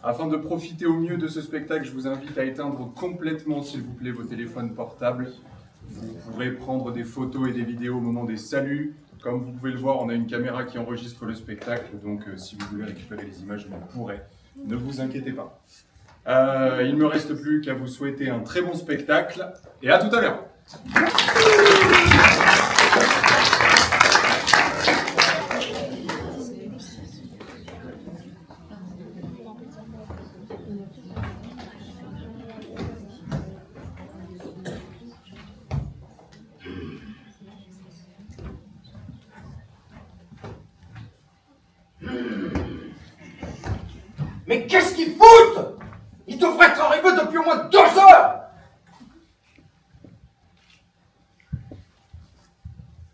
Afin de profiter au mieux de ce spectacle, je vous invite à éteindre complètement, s'il vous plaît, vos téléphones portables. Vous pourrez prendre des photos et des vidéos au moment des saluts. Comme vous pouvez le voir, on a une caméra qui enregistre le spectacle, donc si vous voulez récupérer les images, vous pourrez. Ne vous inquiétez pas. Il ne me reste plus qu'à vous souhaiter un très bon spectacle, et à tout à l'heure. Mais qu'est-ce qu'ils foutent? Ils devraient être arrivés depuis au moins 2 heures.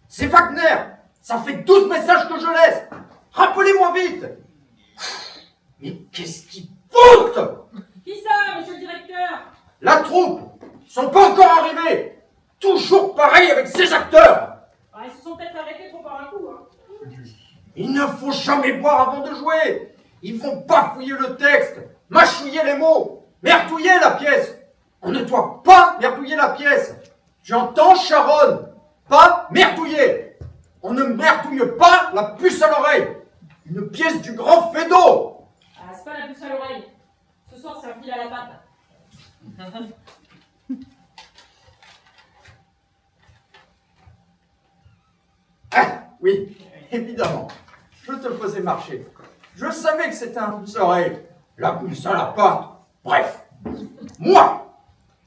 C'est Wagner. Ça fait 12 messages que je laisse. Rappelez-moi vite. Mais qu'est-ce qu'ils foutent? Qui ça, monsieur le directeur? La troupe. Ils sont pas encore arrivés. Toujours pareil avec ces acteurs. Ah, ils se sont peut-être arrêtés pour faire un coup, hein. Il ne faut jamais boire avant de jouer. Ils vont bafouiller le texte, mâchouiller les mots, merdouiller la pièce. On ne doit pas merdouiller la pièce. Tu entends, Sharon? Pas merdouiller. On ne merdouille pas la puce à l'oreille. Une pièce du grand Fédo. Ah, c'est pas la puce à l'oreille. Ce soir, c'est un fil à la patte. Ah, oui, évidemment. Je te faisais marcher. Je savais que c'était un puce-oreille. La puce à la patte. Bref. Moi,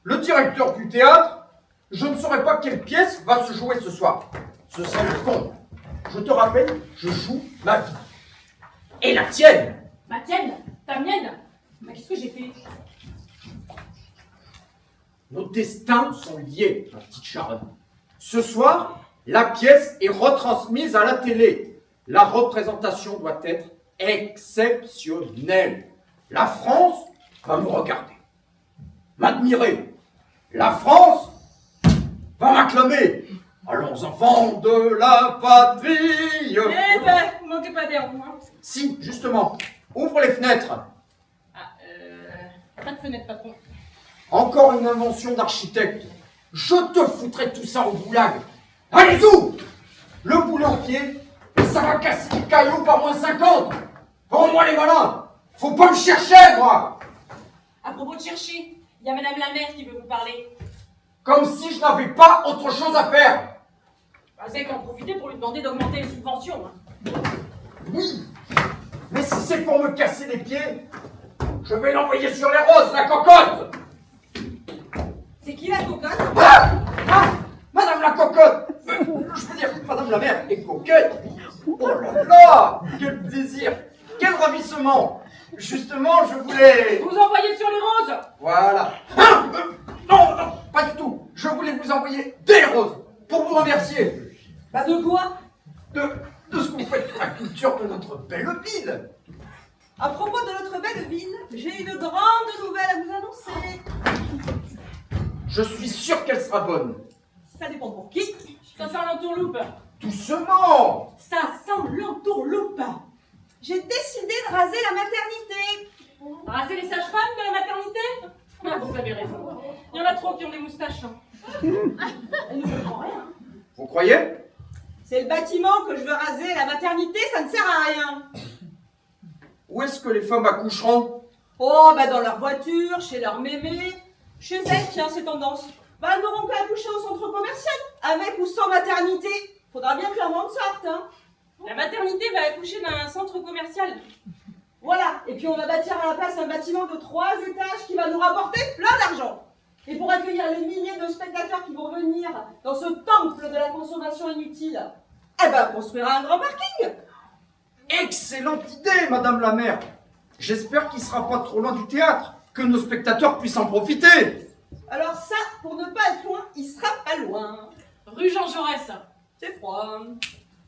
le directeur du théâtre, je ne saurais pas quelle pièce va se jouer ce soir. Ce serait le con. Je te rappelle, je joue ma vie. Et la tienne. Ma tienne? Ta mienne? Mais qu'est-ce que j'ai fait? Nos destins sont liés, ma petite Sharon. Ce soir, la pièce est retransmise à la télé. La représentation doit être exceptionnelle. La France va me regarder, m'admirer. La France va m'acclamer. Allons, enfants de la patrie. Eh ben, vous manquez pas d'air, vous, hein. Si, justement, ouvre les fenêtres. Ah, pas de fenêtre, patron. Encore une invention d'architecte. Je te foutrai tout ça au goulag. Allez-y! Le boulet au pied, et ça va casser les cailloux par moins 50. Vends-moi les malins. Faut pas me chercher, moi. À propos de chercher, il y a madame la maire qui veut vous parler. Comme si je n'avais pas autre chose à faire. Bah, vous avez qu'à en profiter pour lui demander d'augmenter les subventions, hein. Oui, mais si c'est pour me casser les pieds, je vais l'envoyer sur les roses, la cocotte. C'est qui la cocotte? Madame la cocotte. Je veux dire, madame la mère est coquette. Oh là là, quel plaisir, quel ravissement. Justement, je voulais... Vous envoyez sur les roses? Voilà. Non, non, pas du tout. Je voulais vous envoyer des roses pour vous remercier. Bah, de quoi? De ce que vous faites pour la culture de notre belle ville. À propos de notre belle ville, j'ai une grande nouvelle à vous annoncer. Je suis sûr qu'elle sera bonne. Ça dépend pour qui. Ça sent l'entourloupe. Doucement. Ça sent l'entourloupe. J'ai décidé de raser la maternité. Raser les sages-femmes de la maternité? Ah, vous avez raison. Il y en a trop qui ont des moustaches, hein. Elle ne comprend rien. Vous croyez? C'est le bâtiment que je veux raser, la maternité, ça ne sert à rien. Où est-ce que les femmes accoucheront? Oh, bah dans leur voiture, chez leur mémé. Chez elles, tiens, c'est tendance. Bah, elles n'auront qu'à accoucher au centre commercial, avec ou sans maternité. Faudra bien que la monde sorte, hein. La maternité va accoucher dans un centre commercial. Voilà, et puis on va bâtir à la place un bâtiment de 3 étages qui va nous rapporter plein d'argent. Et pour accueillir les milliers de spectateurs qui vont venir dans ce temple de la consommation inutile, eh ben, on construira un grand parking. Excellente idée, madame la maire. J'espère qu'il sera pas trop loin du théâtre, que nos spectateurs puissent en profiter. Alors ça, pour ne pas être loin, il sera pas loin. Rue Jean Jaurès. C'est froid.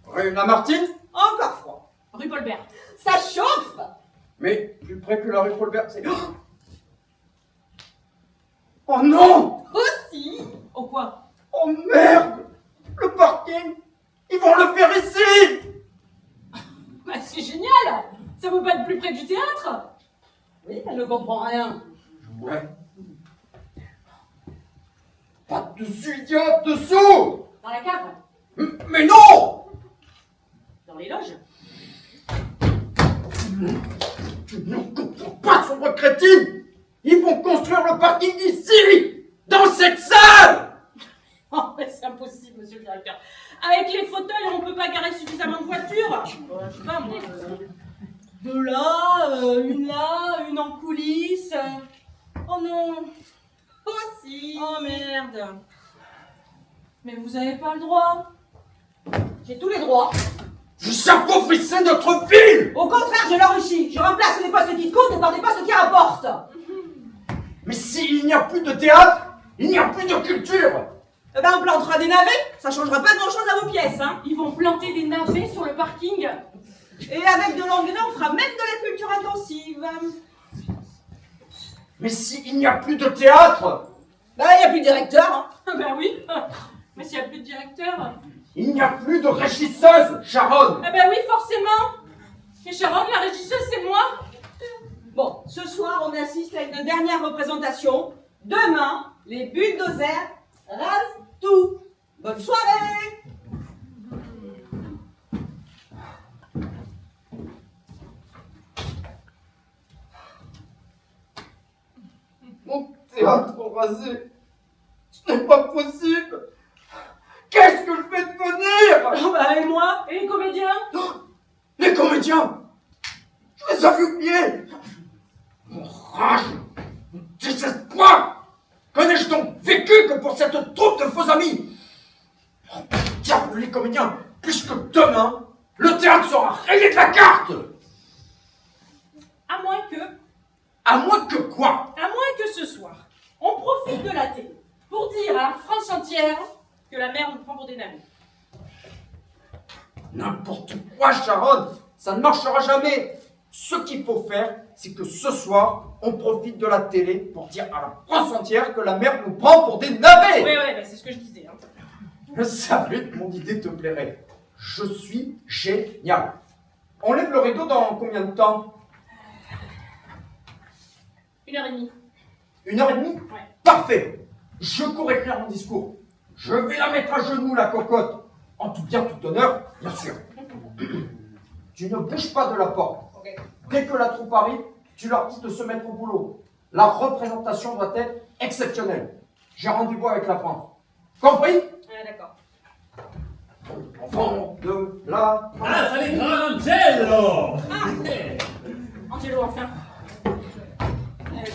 Rue Lamartine? Encore froid. Rue Paulbert. Ça chauffe. Mais plus près que la rue Paulbert, c'est... Oh non! Aussi. Oh quoi? Oh merde! Le parking! Ils vont le faire ici! Bah, c'est génial! Ça veut pas être plus près du théâtre? Oui, elle ne comprend rien. Ouais. Pas dessus, idiote, dessous! Dans la cave. Mais non! Dans les loges. Tu ne comprends pas, sombre crétine! Ils vont construire le parking ici! Dans cette salle! Oh, mais c'est impossible, monsieur le directeur. Avec les fauteuils, on ne peut pas garer suffisamment de voitures. Je sais pas, moi. Deux là, une en coulisses. Oh non. Aussi. Oh merde. Mais vous avez pas le droit. J'ai tous les droits. Vous appauvrissez notre ville! Au contraire, je l'enrichis. Je remplace les postes qui comptent par des postes qui rapportent. Mais s'il n'y a plus de théâtre, il n'y a plus de culture! Eh ben, on plantera des navets. Ça changera pas grand-chose à vos pièces, hein. Ils vont planter des navets sur le parking. Et avec de l'engrais, on fera même de la culture intensive. Mais s'il n'y a plus de théâtre, Ben, il n'y a plus de directeur, hein. Ben oui. Mais s'il n'y a plus de directeur. il n'y a plus de régisseuse, Sharon! Eh ben oui, forcément. Et Sharon, la régisseuse, c'est moi. Bon, ce soir, on assiste à une dernière représentation. Demain, les bulldozers rasent tout. Bonne soirée. Mon théâtre rasé, ce n'est pas possible! Qu'est-ce que je vais devenir? Oh, bah, et moi? Et les comédiens? Les comédiens, je les avais oubliés! Mon rage, mon désespoir! Que n'ai-je donc vécu que pour cette troupe de faux amis? Oh, diable, les comédiens, puisque demain, le théâtre sera rayé de la carte! À moins que À moins que quoi? À moins que ce soir, on profite de la télé pour dire à France entière que la mer nous prend pour des navets. N'importe quoi, Sharon, ça ne marchera jamais. Ce qu'il faut faire, c'est que ce soir, on profite de la télé pour dire à la France entière que la mer nous prend pour des navets. Oui, bah, c'est ce que je disais. Hein. Je savais que mon idée te plairait. Je suis génial. On lève le rideau dans combien de temps? 1h30. 1h30? Ouais. Parfait. Je cours écrire mon discours. Je vais la mettre à genoux, la cocotte. En tout bien, tout honneur, bien sûr. Tu ne bouges pas de la porte. Ok. Dès que la troupe arrive, tu leur dis de se mettre au boulot. La représentation doit être exceptionnelle. J'ai rendez-vous avec la France. Compris? D'accord. Enfant de la... Ah, salut, grand Angelo! Angelo, enfin.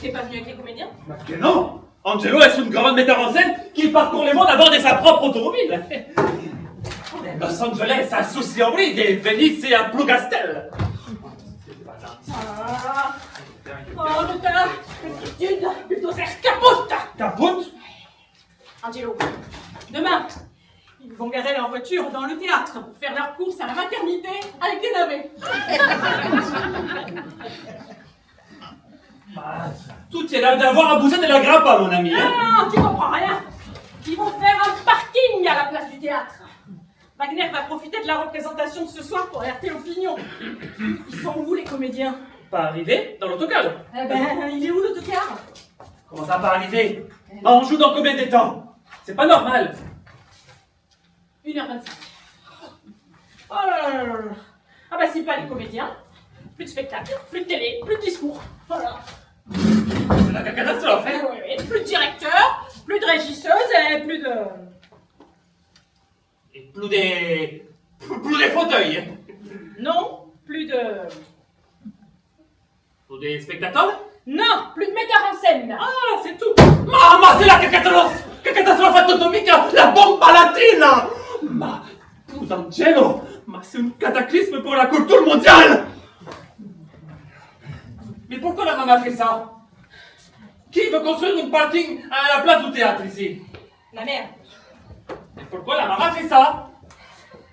T'es pas venu avec les comédiens? Que non! Angelo est une grande metteur en scène qui parcourt le monde à bord de sa propre automobile. Los Angeles a Susiobri et Venise à Plougastel. Ah. Oh, retard! L'étude, plutôt faire capote! Capote? Angelo, demain, ils vont garer leur voiture dans le théâtre pour faire leurs courses à la maternité avec des navets. Tout est l'air d'avoir abusé de la grappa, mon ami. Hein? Ah, tu comprends rien. Ils vont faire un parking à la place du théâtre. Wagner va profiter de la représentation de ce soir pour alerter l'opinion. Ils sont où, les comédiens? Pas arrivé dans l'autocar. Eh ben, il est où l'autocar? Comment ça pas arrivé? On joue dans combien de temps? C'est pas normal. 1h25. Oh là là là là là. Ah bah c'est pas les comédiens. Plus de spectacle, plus de télé, plus de discours. Voilà. C'est la catastrophe, hein? Oui, oui. Plus de directeur, plus de régisseuse et plus de... Et plus des fauteuils. Hein? Non, plus de... Plus des spectateurs? Non, plus de metteurs en scène. Ah, c'est tout. Mamma, c'est la catastrophe atomique, la bombe latine. Ma, Angelo, ma, c'est un cataclysme pour la culture mondiale. Mais pourquoi la maman fait ça? Qui veut construire un parking à la place du théâtre ici? La mère. Et pourquoi la maman fait ça?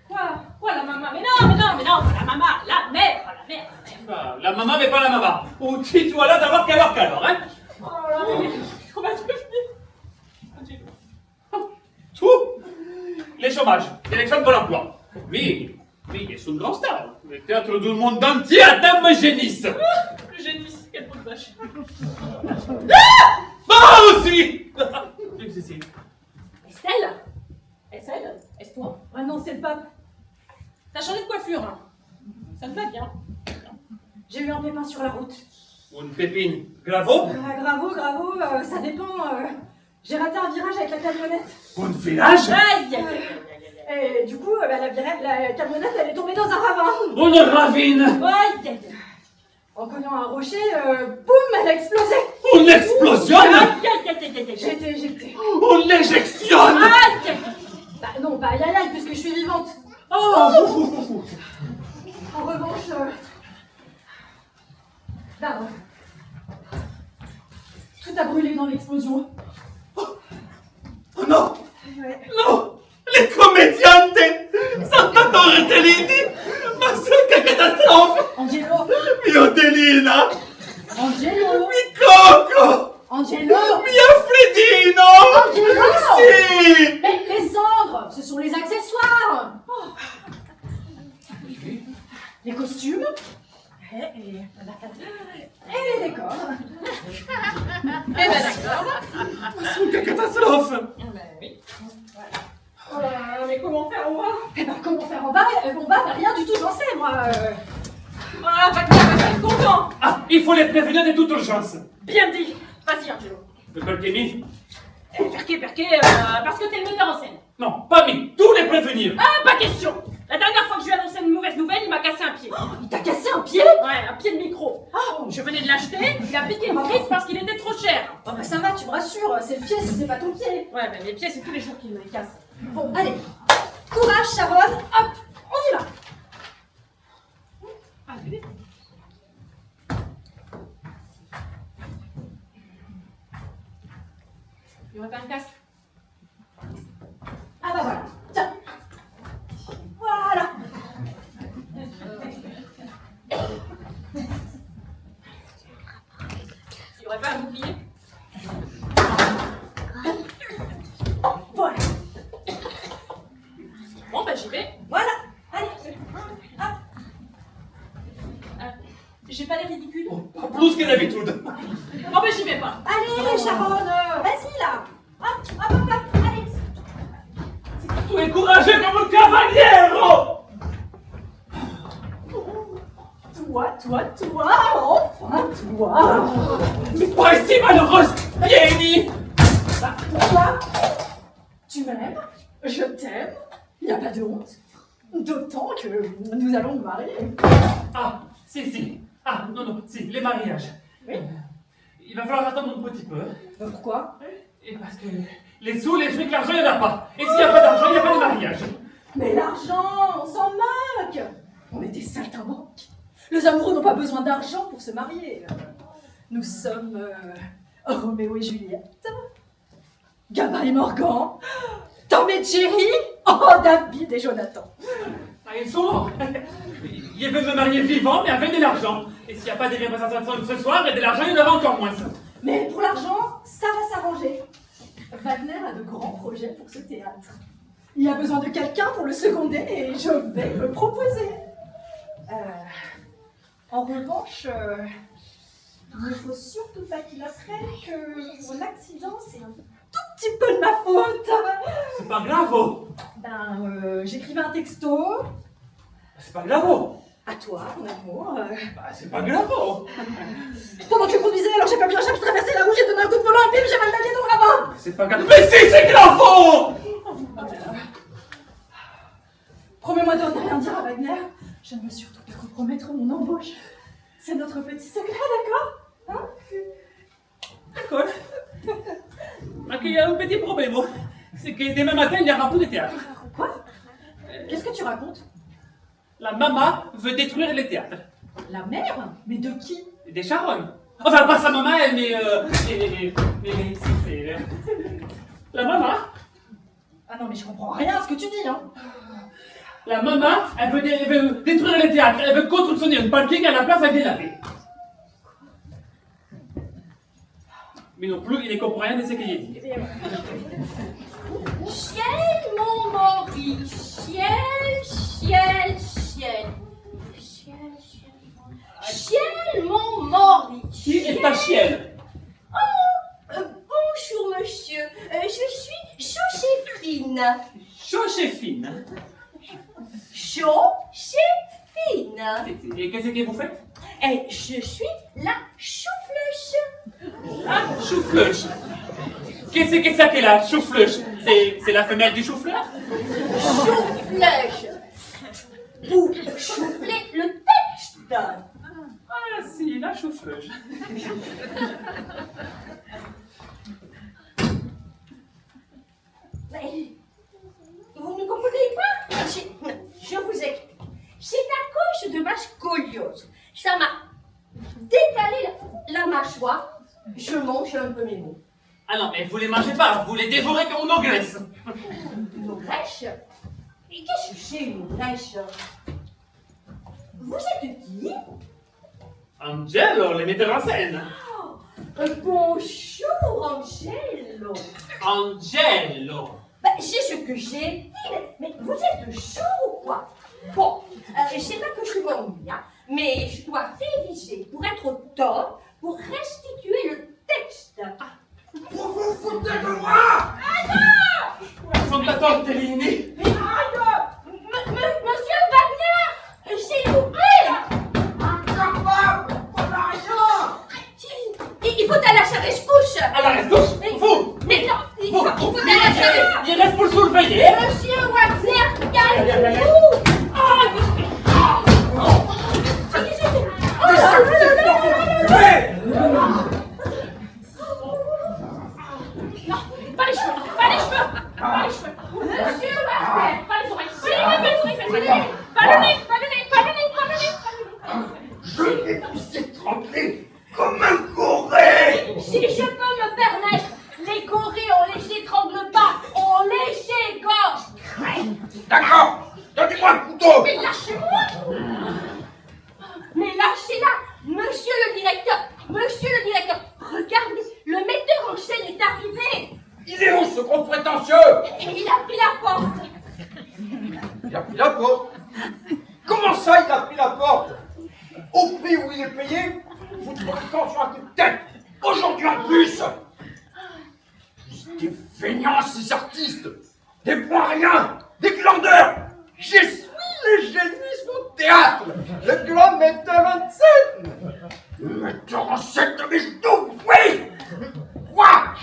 Quoi la maman? Mais non, pas la maman, la mère. Ah, la maman mais pas la maman. Ou tu dois là d'avoir qu'alors, hein? Oh là là, mais comment tu fais? Tout. Les chômages, l'élection de l'emploi. Oui, c'est une grande star. Le théâtre du monde entier attend me génisse. Le génie, quel beau gosse. lâcher. Bah aussi. Si. Estelle? Estelle? Est-ce-toi? Ah non, c'est le pape. T'as changé de coiffure, hein? Ça te va bien. J'ai eu un pépin sur la route. Une pépine. Gravo? Gravo, ça dépend. J'ai raté un virage avec la camionnette. Un village? Aïe! Et du coup, la camionnette, elle est tombée dans un ravin. Une ravine. Aïe! En cognant un rocher, boum, elle a explosé. Une explosion. J'ai été éjectée. Une éjection. Aïe! Bah non, pas aïe, puisque je suis vivante. Oh. En revanche, là, tout a brûlé dans l'explosion. Oh non. Ouais. No! Le comediante! Santa Tortellini! Ma che catastrofe! Angelo! Mio Delina! Angelo! Mi coco! Angelo! Mio Fredino! Angelo! Sì! Mais les cendres, ce sont les accessoires! Oh. Les costumes et les décors. Eh ben d'accord. Che catastrofe! Oui. Mais comment faire, on va? Eh ben comment faire? On va, rien du tout, j'en sais moi. Ah, va être content. Ah, il faut les prévenir de toute urgence! Bien dit. Vas-y, Angelo. Perché mi? Perché, parce que t'es le metteur en scène. Non, pas mi! Tous les prévenir! Ah, pas question. La dernière fois que je lui ai annoncé une mauvaise nouvelle, il m'a cassé un pied. Il t'a cassé un pied? Ouais, un pied de micro. Je venais de l'acheter, il a piqué une prise parce qu'il était trop cher. Oh bah ça va, tu me rassures, c'est le pied, c'est pas ton pied. Ouais, mais mes pieds, c'est tous les jours qu'il me les casse. Bon, allez, courage Sharon, hop, on y va. Allez. Il y aurait pas un casque? Ah bah voilà, tiens. Voilà. Il y aurait pas un bouclier? Voilà, Bon, bah j'y vais. voilà, allez. J'ai pas l'air ridicule. Plus que d'habitude! Bon, bah j'y vais pas. Allez Sharon, vas-y là. Hop, allez. Tu es courageux comme un cavaliero! Toi, enfin toi. Mais pas ici, malheureuse! Vieni! Toi, tu m'aimes, je t'aime, il n'y a pas de honte. D'autant que nous allons nous marier. Ah, si. Ah, non, si, les mariages. Oui. Il va falloir attendre un petit peu. Pourquoi? Et parce que les sous, les frics, l'argent, il n'y en a pas. Et s'il n'y a pas d'argent, il n'y a pas de mariage. Mais l'argent, on s'en moque. On est des saltimbanques. Les amoureux n'ont pas besoin d'argent pour se marier. Nous sommes Roméo et Juliette, Gabin et Morgan, Tom et Jerry, David et Jonathan. Ah, ils sont morts. Ils veulent me marier vivant, mais avec de l'argent. Et s'il n'y a pas de représentation ce soir, et de l'argent, il y en aura encore moins. Mais pour l'argent, ça va s'arranger. Wagner a de grands projets pour ce théâtre. Il a besoin de quelqu'un pour le seconder et je vais me proposer. En revanche, il ne faut surtout pas qu'il apprenne que mon accident, c'est un tout petit peu de ma faute. C'est pas grave. J'écrivais un texto C'est pas grave. à toi, mon amour. C'est pas grave. Pendant que je conduisais, alors j'ai pas vu un chat qui traversait la route, j'ai donné un coup de volant et bim, j'ai mal navigué dans le ravin. C'est pas grave. Mais si, c'est grave. Promets-moi de ne rien dire à Wagner. Je ne veux surtout pas compromettre mon embauche. C'est notre petit secret, d'accord? D'accord. Mais il y a un petit problème. C'est que demain matin, il n'y aura plus de théâtre. Quoi? Qu'est-ce que tu racontes? La maman veut détruire le théâtre. La mère? Mais de qui? Des Sharon. Enfin, pas sa maman, elle, mais c'est... La maman. Ah non, mais je comprends rien à ce que tu dis, hein. La maman, elle veut détruire le théâtre. Elle veut construire un parking à la place avec des navets. Mais non plus, il ne comprend rien de ce qu'il dit. Ciel, mon mari, ciel. Ciel, mon mari. Qui est ta chienne? Bonjour monsieur, je suis Joséphine. Joséphine. Joséphine. Et qu'est-ce que vous faites? Et je suis la choufleuche. Ah, choufleuche. Qu'est-ce que c'est que la choufleuche? C'est la femelle du chou-fleur? Choufleuche. Vous chouflez le texte. Ah, si, la choufleuche. Mais vous ne comprenez pas? Je vous explique. C'est à cause de ma scoliose. Ça m'a décalé la mâchoire. Je mange un peu mes mots. Ah non, mais vous les mangez pas, vous les dévorez comme une ogresse. Une brèche? Et qu'est-ce que c'est une brèche? Vous êtes qui? Angelo, le metteur en scène. Bonjour, Angelo. Angelo. Ben, c'est ce que j'ai dit, mais vous êtes chaud ou quoi? Bon, c'est pas que je m'ennuie, hein, mais je dois réviser pour être au top, pour restituer le texte. Vous vous foutez de moi! Fondateur Tellini. Mais Monsieur Wagner, s'il vous plaît! Incapable! Pas d'argent! Il faut aller à sa rescousse! À la rescousse. Vous. Mais non, il faut aller à sa rescousse! Il reste pour surveiller. Monsieur Wagner, calmez-vous! Non, pas les cheveux, pas les cheveux, pas les cheveux. Monsieur Wagner! Pas les oreilles, pas le nez, pas le nez, pas le nez, pas le nez, pas le nez. Je vais vous étrangler comme un goré! Si je peux me permettre, les gorilles, on les étrangle pas, on les égorge! D'accord! Donnez-moi le couteau! Mais lâchez-moi! Mais lâchez-la! Monsieur le directeur, regardez, le metteur en scène est arrivé! Il est où ce gros prétentieux? Et il a pris la porte! Il a pris la porte? Comment ça il a pris la porte? Au prix où il est payé, vous trouvez sur un coup de tête! Aujourd'hui en plus! Des feignants ces artistes! Des points rien! Des glandeurs! Je suis le génie au théâtre! Le grand metteur en scène! Le metteur en scène de mes genoux! Oui! Quoi?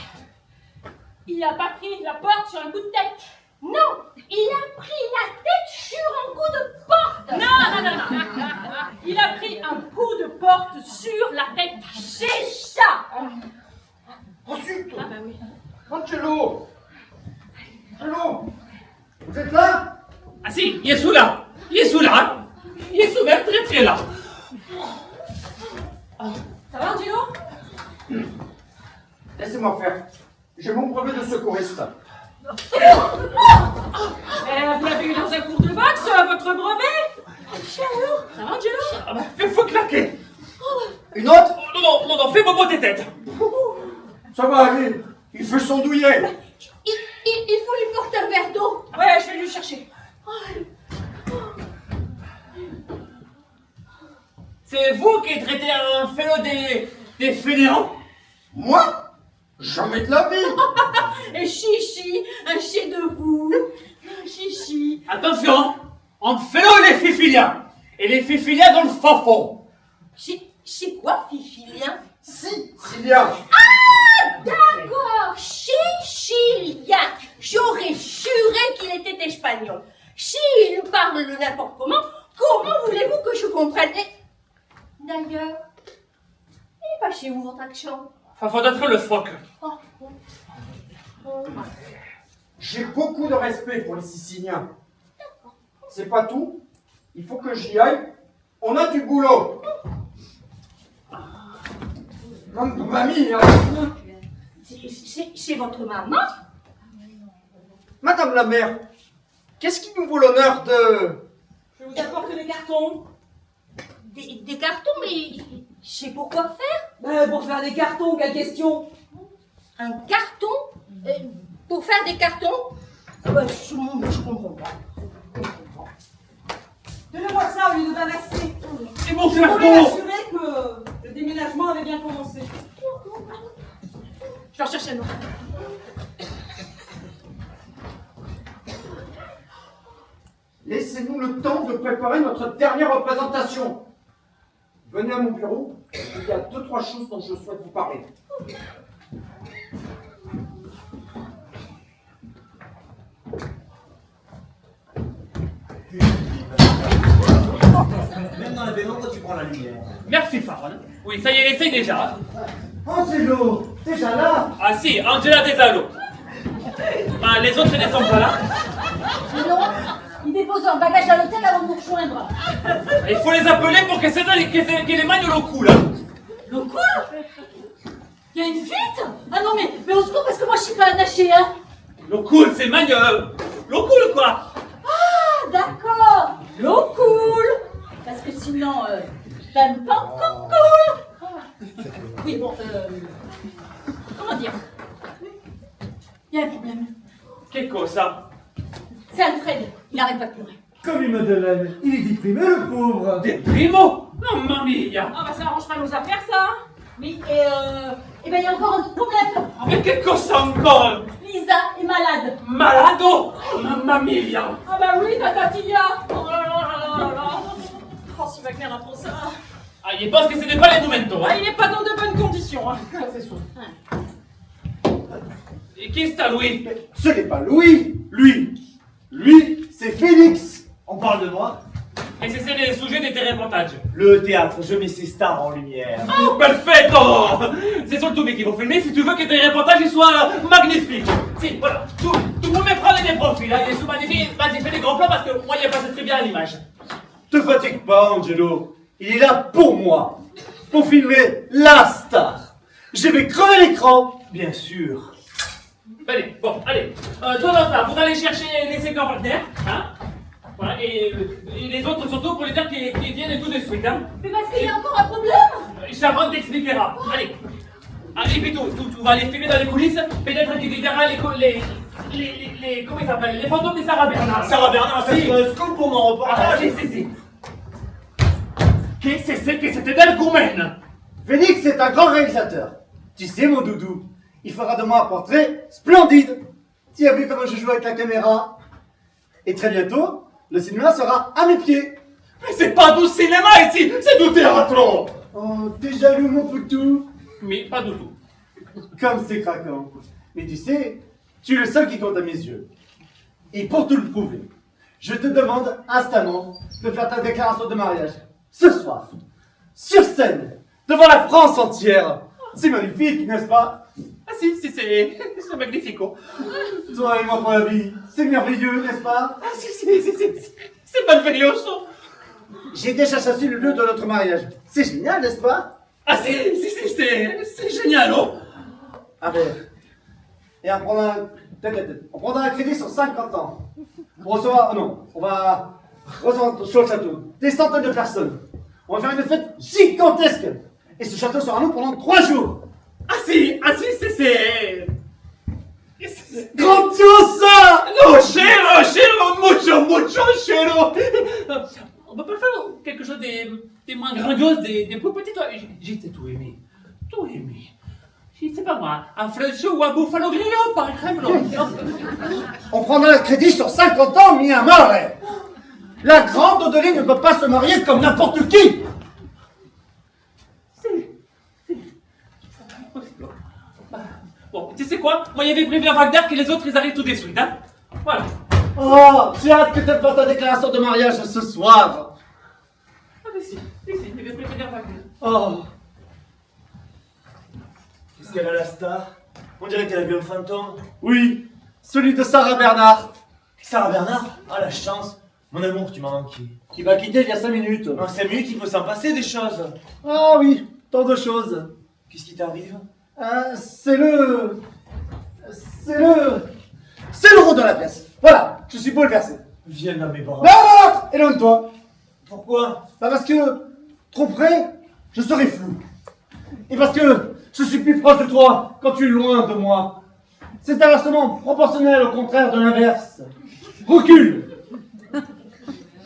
Il n'a pas pris la porte sur un coup de tête. Non! Il a pris la tête sur un coup de porte! Non. Il a pris un coup de porte sur la tête. C'est ça! Ensuite, Ah bah oui. Angelo! Angelo! Vous êtes là? Ah si, il est sous là. Il est sous là. Il est sous là, très très là. Ça va, Angelo? Laissez-moi faire. J'ai mon brevet de secouriste. Vous l'avez eu dans un cours de boxe, votre brevet? Ça va, Angelo? Ah bah, faut claquer. Une autre? Non, fais bobo tes têtes. Ça va aller. Il fait son douillet. Il faut lui porter un verre d'eau! Ouais, je vais lui chercher. C'est vous qui traitez un fellow des fainéants? Moi? Jamais de la vie. Et chichi, un chien de vous. Chichi. Attention, entre fellow et les fifiliens. Et les fifiliens dans le fafon. C'est quoi, Fifilien? Sicilien. D'accord, Sicilien. J'aurais juré qu'il était espagnol. S'il parle n'importe comment voulez-vous que je comprenne? D'ailleurs, il est pas chez vous votre accent. Enfin, faut être le phoque. J'ai beaucoup de respect pour les Siciliens. C'est pas tout. Il faut que j'y aille. On a du boulot. Mamie, hein. C'est votre maman? Madame la mère, qu'est-ce qui nous vaut l'honneur de... Je vous apporte des cartons. Des cartons, mais c'est pour quoi faire? Pour faire des cartons, quelle question? Un carton? Pour faire des cartons? Je comprends pas. Donnez-moi ça au lieu de m'amasser. C'est mon Je voulais carton. m'assurer que Le déménagement avait bien commencé. Je vais en chercher un autre. Laissez-nous le temps de préparer notre dernière représentation. Venez à mon bureau, il y a 2-3 choses dont je souhaite vous parler. Même dans la pénombre, tu prends la lumière. Merci, Faron. Oui, ça y est, essaye déjà. Angelo, déjà là? Ah si, Angela Tesalo. Ah, les autres ne sont pas là. Sinon, ils déposent leur bagage à l'hôtel avant de nous rejoindre. Il faut les appeler pour que les mains l'eau coulent. L'eau coule? Il y a une fuite? Ah non, mais au secours, parce que moi je suis pas attachée, hein. L'eau coule, c'est magne. L'eau coule, quoi. Ah, d'accord. L'eau coule. Parce que sinon, t'aimes pas qu'on coule. Oui, bon, comment dire? Il y a un problème. Qu'est-ce que ça? C'est Alfred, il arrête pas de pleurer. Comme une Madeleine, il est déprimé, le pauvre. Des primo? Mamma mia. Ah bah ça arrange pas nos affaires, ça. Oui, et ben il y a encore un autre problème. Mais qu'est-ce que ça encore? Lisa est malade. Malado? Mamma mia. Ah bah oui, tatatia. Oh là là là là là. Oh, si Wagner apprend ça. Ah, il pense que ce n'est pas les momento, Ah, hein. il est pas dans de bonnes conditions, hein. Ça, c'est sûr. Et qui est ça, Louis? Ce n'est pas Louis, lui, c'est Félix. On parle de moi. Et c'est le sujet de tes reportages. Le théâtre, je mets ses stars en lumière. Oh, perfetto! C'est surtout mais qui vont filmer si tu veux que tes reportages ils soient magnifiques. Si, voilà, tout le monde me prend des profils, hein, ils sont magnifiques. Vas-y, fais des grands plans parce que moi, il passe très bien à l'image. Te fatigue pas, Angelo. Il est là pour moi. Pour filmer la star. Je vais crever l'écran, bien sûr. Allez, bon, allez. Toi, dans ça, vous allez chercher les séquences Wagner, hein? Voilà, et les autres surtout pour les dire qu'ils viennent tout de suite, hein? Mais parce qu'il y a encore un problème. Charon t'expliquera. Allez. Allez, puis tu vas aller filmer dans les coulisses. Peut-être qu'il te verra les comment ils s'appellent? Les fantômes de Sarah Bernard. Sarah Bernard, Si. c'est un scoop pour mon Ah, reportage. si. Qu'est-ce que c'était d'Algoumène? Félix est un grand réalisateur. Tu sais, mon doudou, il fera de moi un portrait splendide. Tu as vu comment je joue avec la caméra? Et très bientôt, le cinéma sera à mes pieds. Mais c'est pas du cinéma ici, c'est du théâtre. Oh, t'es jaloux, mon poutou? Mais pas du tout. Comme c'est craquant. Mais tu sais, tu es le seul qui compte à mes yeux. Et pour te le prouver, je te demande instamment de faire ta déclaration de mariage. Ce soir, sur scène, devant la France entière. C'est magnifique, n'est-ce pas? Ah si, c'est magnifico. Toi et moi pour la vie, c'est merveilleux, n'est-ce pas? Ah si, c'est meraviglioso. J'ai déjà choisi le lieu de notre mariage. C'est génial, n'est-ce pas? Ah c'est génial, oh. Ah ben, et on prendra un crédit sur 50 ans. Pour recevoir, on va recevoir sur le château des centaines de personnes. On va faire une fête gigantesque. Et ce château sera à nous pendant 3 jours. Ah si, c'est... Grandiosa! No, chero, mucho, chero. On peut pas faire quelque chose de moins grandiose, des plus petites. J'ai tout aimé. Je sais pas moi, un Frencho ou un Buffalo Grillo, par exemple. On prendra le crédit sur 50 ans, mi amore. La grande Odeline ne peut pas se marier comme n'importe qui. Bon, tu sais quoi? Moi, il y avait prévu à Wagner que les autres, ils arrivent tout de suite, hein? Voilà. Oh, j'ai hâte que tu fasses ta déclaration de mariage ce soir. Ah, mais si, il y avait prévu à Wagner. Oh, Qu'est-ce qu'elle a la star? On dirait qu'elle a vu un fantôme. oui, celui de Sarah Bernard, Sarah Bernard? Ah la chance. Mon amour, tu m'as manqué. qui m'a quitté il y a 5 minutes. En 5 minutes, il peut s'en passer des choses. Ah oui, tant de choses. Qu'est-ce qui t'arrive? C'est le rôle de la pièce. Voilà, je suis bouleversé. Viens dans mes bras. Non, éloigne-toi. Pourquoi? Parce que, trop près, je serai flou. Et parce que je suis plus proche de toi quand tu es loin de moi. C'est inversement proportionnel au contraire de l'inverse. Recule.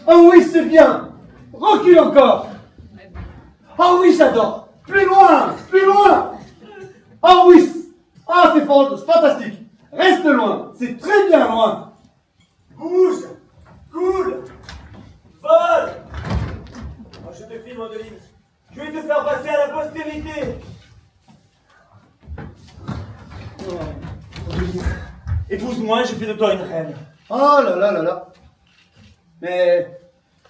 Oh oui, c'est bien. Recule encore. Oh oui, j'adore. Plus loin! Plus loin! Ah oui! Ah, c'est fantastique! Reste loin! C'est très bien loin! Bouge! Coule! Vole! Oh, je te filme, Adeline. Je vais te faire passer à la postérité. Oh, Adeline, épouse-moi et je fais de toi une reine. Oh là là là là! Mais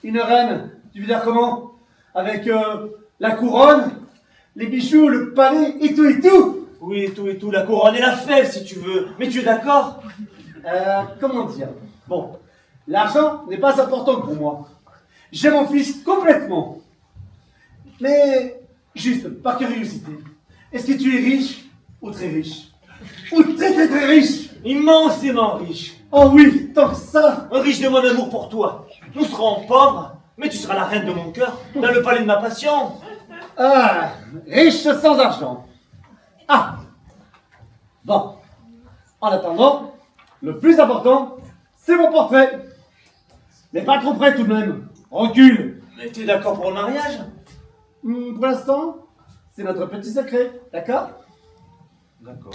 une reine, tu veux dire comment? Avec la couronne, les bijoux, le palais et tout et tout? Oui, et tout, la couronne et la fève si tu veux. Mais tu es d'accord? Comment dire? Bon, l'argent n'est pas important pour moi. J'ai mon fils complètement. Mais, juste par curiosité, est-ce que tu es riche ou très riche? Ou très très très riche? Immensément riche. Oh oui, tant que ça! Riche de mon amour pour toi. Nous serons pauvres, mais tu seras la reine de mon cœur, dans le palais de ma passion. Ah, riche sans argent. Ah! Bon, en attendant, le plus important, c'est mon portrait. Mais pas trop près tout de même. Recule. Mais tu es d'accord pour le mariage? Pour l'instant, c'est notre petit secret, d'accord? D'accord.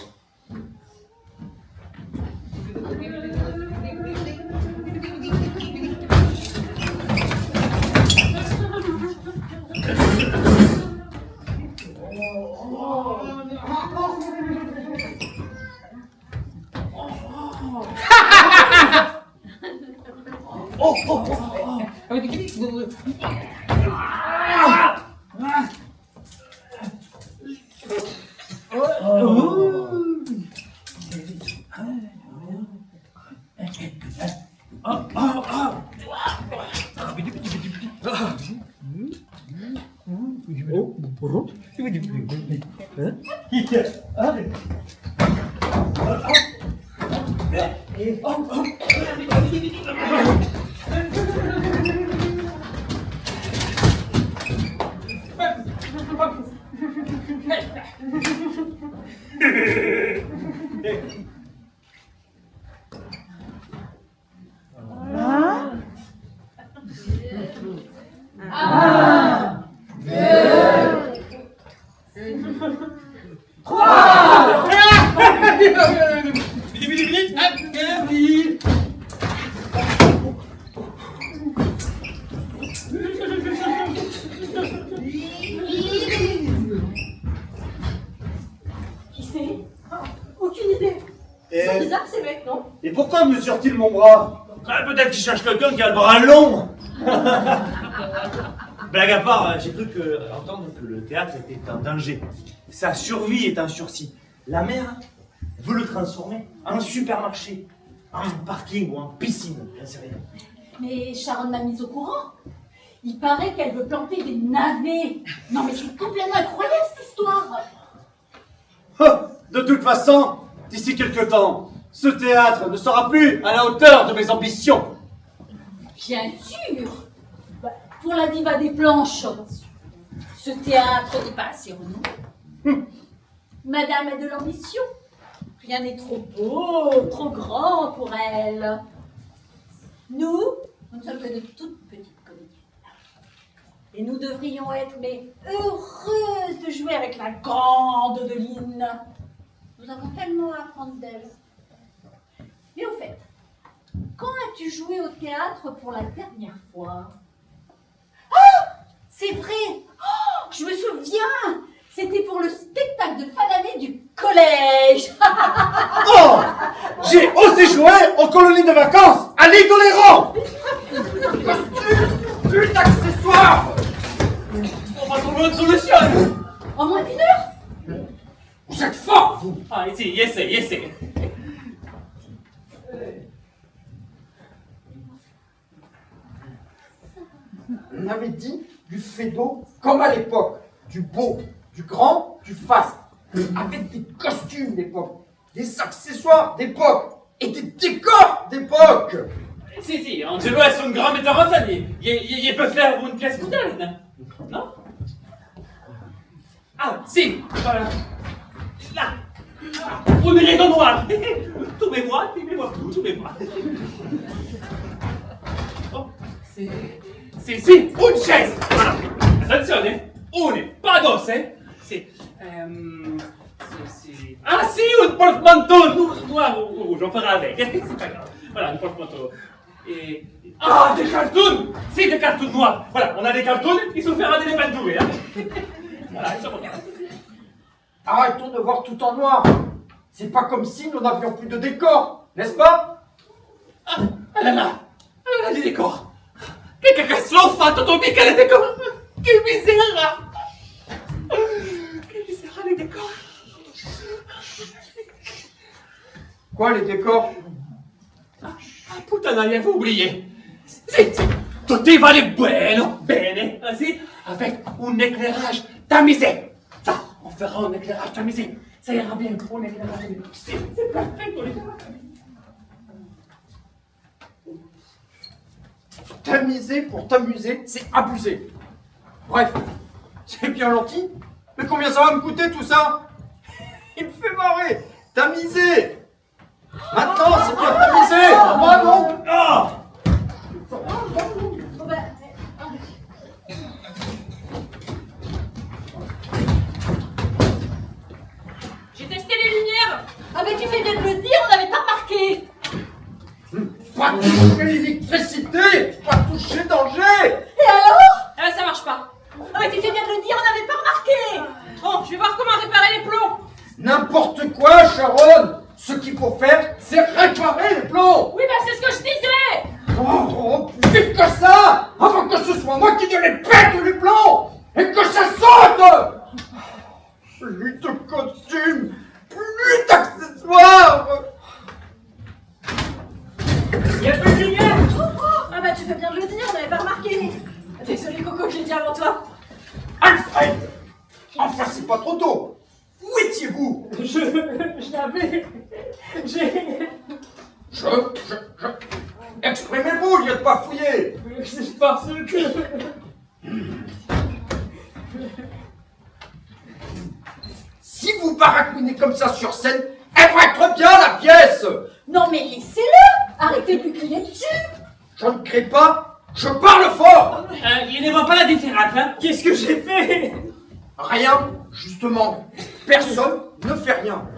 Qui c'est? Aucune idée. C'est bizarre ces mecs, non? Et pourquoi me mesure-t-il mon bras? Peut-être qu'il cherche quelqu'un qui a le bras long. Blague à part, j'ai cru entendre que le théâtre était en danger. Sa survie est en sursis. La mère veut le transformer en supermarché, en parking ou en piscine, j'en sais rien. Mais Sharon m'a mise au courant. Il paraît qu'elle veut planter des navets. Non mais c'est complètement incroyable cette histoire. De toute façon, d'ici quelque temps, ce théâtre ne sera plus à la hauteur de mes ambitions. Bien sûr. Bah, pour la diva des planches, ce théâtre n'est pas assez renommé. Madame a de l'ambition. Rien n'est trop beau, trop grand pour elle. Nous ne sommes que de toutes petites comédiennes. Et nous devrions être, mais heureuses de jouer avec la grande Odeline. Nous avons tellement à apprendre d'elle. Mais au fait, quand as-tu joué au théâtre pour la dernière fois? Ah! C'est vrai! Oh, je me souviens! C'était pour le spectacle de fin d'année du collège! Oh! J'ai aussi joué aux colonies de vacances à l'île d'Oléron! Plus d'accessoires! On va trouver une solution. En moins d'une heure? Vous êtes forts, vous! Ah, ici, essaie. On avait dit du fédo comme à l'époque. Du beau, du grand, du faste. Avec des costumes d'époque, des accessoires d'époque et des décors d'époque. Si, Angelo est un grand metteur en scène. Il peut faire une pièce moderne. Non? Ah, si, voilà. Là. Une rideau noir. Tous mes voix. Oh, c'est une chaise. Voilà. Attenzione. Une, pas dos, Ah si, un porte-manteau noir ou rouge, on fera avec. C'est pas grave. Voilà, un porte-manteau. Et... Ah, des cartoons! Si, des cartoons noirs. Voilà, on a des cartoons, il suffira de les peindourer. Hein. Voilà, ils sont bons. Arrêtons de voir tout en noir. C'est pas comme si nous n'avions plus de décor, n'est-ce pas? Ah, là là, des décors. Che cazzo ho fatto? Tu mica les décors. Che misère. Che misère les décors. Quoi, les décors? Ah, puttana, mi avevo oublié. Sì, tutti vale bene, ainsi, avec un éclairage tamisé. Ça, on fera un éclairage tamisé. Ça ira bien, un éclairage tamisé. C'est parfait pour l'éclairage tamisé. Tamiser pour t'amuser, c'est abusé. Bref, c'est bien gentil, mais combien ça va me coûter tout ça? Il me fait marrer. Tamiser. Maintenant, c'est bien tamisé. Moi non. Ah! J'ai testé les lumières. Ah mais tu fais bien de le dire, on n'avait pas remarqué. Pas toucher l'électricité. Pas toucher danger. Et alors? Ah, ça marche pas. Ah mais tu fais bien de le dire, on n'avait pas remarqué. Bon, je vais voir comment réparer les plombs. N'importe quoi, Sharon. Ce qu'il faut faire, c'est réparer les plombs. Oui, bah c'est ce que je disais. Oh, plus vite que ça, avant que ce soit moi qui te les pète les plombs et que ça saute. Plus de costumes, plus d'accessoires. Il y a plus de lumière. Ah bah tu fais bien de le dire, on n'avait pas remarqué. Désolé Coco, je l'ai dit avant toi. Alfred, enfin c'est pas trop tôt. Où étiez-vous? Je l'avais. Exprimez-vous, il n'y a de pas fouiller. C'est parce que. Si vous baragouinez comme ça sur scène, elle va être bien la pièce. Non mais laissez-le. Arrêtez de lui crier dessus. Je ne crie pas, je parle fort. Il ne voit pas la différence, hein? Qu'est-ce que j'ai fait? Rien, justement. Personne ne fait rien.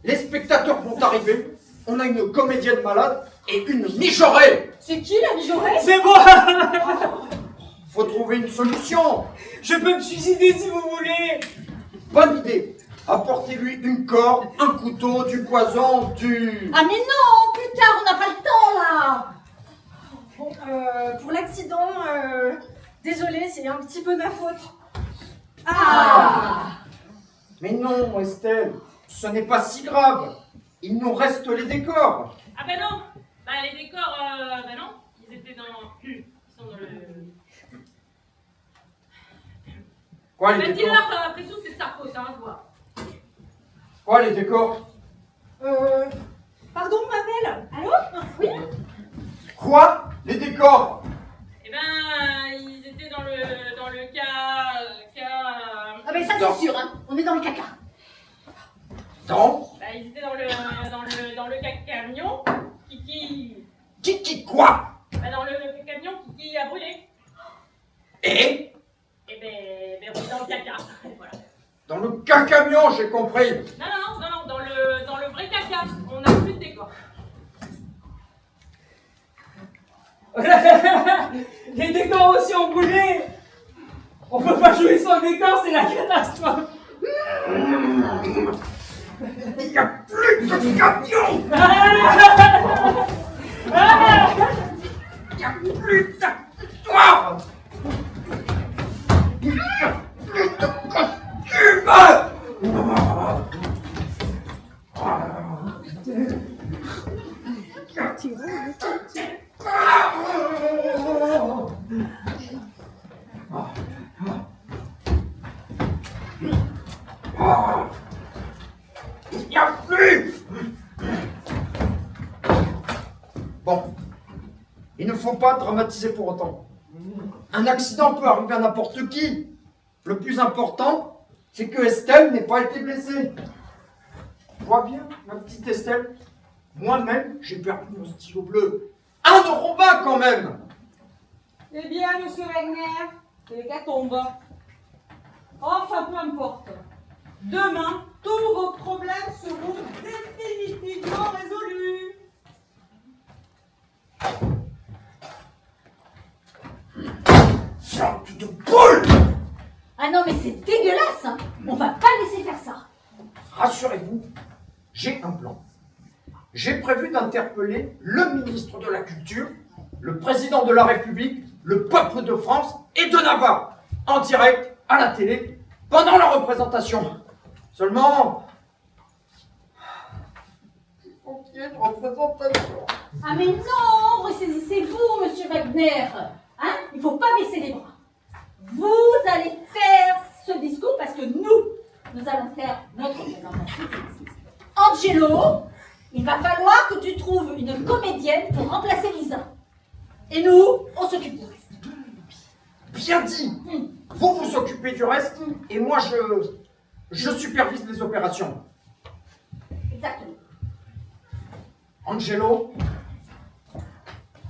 Les spectateurs vont arriver. On a une comédienne malade et une mijaurée. C'est qui la mijaurée? C'est moi. Faut trouver une solution. Je peux me suicider si vous voulez. Bonne idée. Apportez-lui une corde, un couteau, du poison, du... Ah mais non, plus tard, on n'a pas le temps là. Bon, pour l'accident, désolé, c'est un petit peu ma faute. Mais non, Estelle, ce n'est pas si grave. Il nous reste les décors. Ah ben non. Bah les décors, ben non. Ils étaient dans... Ils sont dans le... Quoi, Le les décors? dealer, après tout, c'est sa faute, hein, je vois. Quoi, les décors? Pardon, Mabel? Allô? Oui? Quoi? Les décors? Eh ben, ils étaient dans le cas... Ah mais ça c'est sûr, hein. On est dans le caca. Non. Bah, ils étaient dans le camion qui... Kiki quoi? Bah, dans le camion qui a brûlé. Et? Et ben, on est dans le caca. Voilà. Dans le camion, j'ai compris. Non, dans le vrai caca. On n'a plus de décor. Les décors aussi ont brûlé. On peut pas jouer sans décor, c'est la catastrophe. Il n'y a plus de camion. Il n'y a plus d'actoire. Il n'y a plus de costume. Il n'y a plus. Bon, il ne faut pas dramatiser pour autant. Un accident peut arriver à n'importe qui. Le plus important, c'est que Estelle n'ait pas été blessée. Tu vois bien, ma petite Estelle? Moi-même, j'ai perdu mon stylo bleu. 1,20 € quand même. Eh bien, monsieur Wagner, c'est l'hécatombe. Enfin, peu importe. Demain, tous vos problèmes seront définitivement résolus. Fiante de boule! Ah non, mais c'est dégueulasse, hein. On va pas laisser faire ça. Rassurez-vous, j'ai un plan. J'ai prévu d'interpeller le ministre de la Culture, le président de la République, le peuple de France et de Navarre, en direct, à la télé, pendant la représentation. Seulement, il faut qu'il y ait une représentation. Ah mais non, ressaisissez-vous, monsieur Wagner. Hein? Il faut pas baisser les bras. Vous allez faire ce discours parce que nous allons faire notre présentation. Angelo, il va falloir que tu trouves une comédienne pour remplacer Lisa. Et nous, on s'occupe du reste. Bien dit. Vous vous occupez du reste et moi je supervise les opérations. Exactement. Angelo,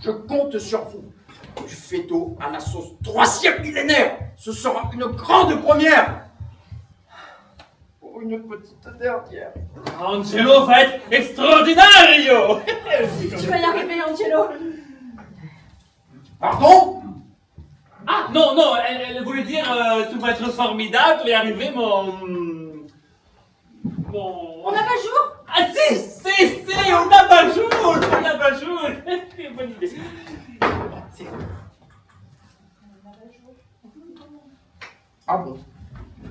je compte sur vous. Du fetto à la sauce 3e millénaire, ce sera une grande première. Pour une petite dernière. Angelo va être extraordinario. Tu vas y arriver, Angelo. Pardon? Ah, non, non, elle voulait dire tout va être formidable, tu vas y arriver, mon... On n'a pas le jour? Ah si, on n'a pas le jour, Bonne idée. Ah bon?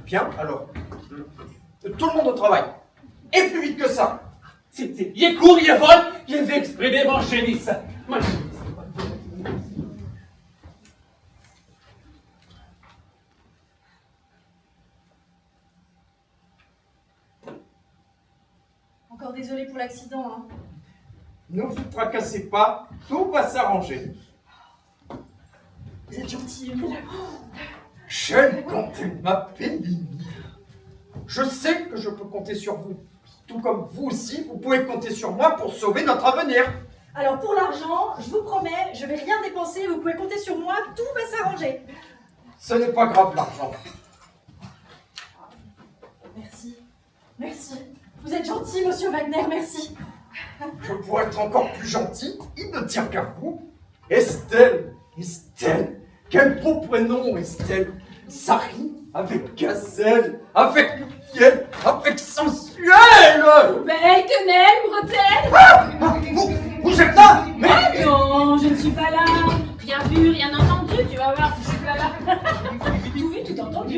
Bien, alors. Tout le monde au travail. Et plus vite que ça. Il est court, il est vol, il est fait exprimer mon chénisse. Encore désolé pour l'accident, hein. Ne vous tracassez pas, tout va s'arranger. Vous êtes gentil, Emile. Je ne comptais ma pénible. Je sais que je peux compter sur vous. Tout comme vous aussi, vous pouvez compter sur moi pour sauver notre avenir. Alors pour l'argent, je vous promets, je vais rien dépenser, vous pouvez compter sur moi, tout va s'arranger. Ce n'est pas grave l'argent. Merci. Merci. Vous êtes gentil, monsieur Wagner, merci. Je pourrais être encore plus gentil, il ne tient qu'à vous. Estelle, quel beau prénom Estelle. Ça rime avec gazelle, avec miel, avec sensuel. Belle, quenelle, bretelle. Vous êtes là? Mais Ah non, je ne suis pas là. Rien vu, rien entendu, tu vas voir si je suis pas là. Tout vu, tout entendu.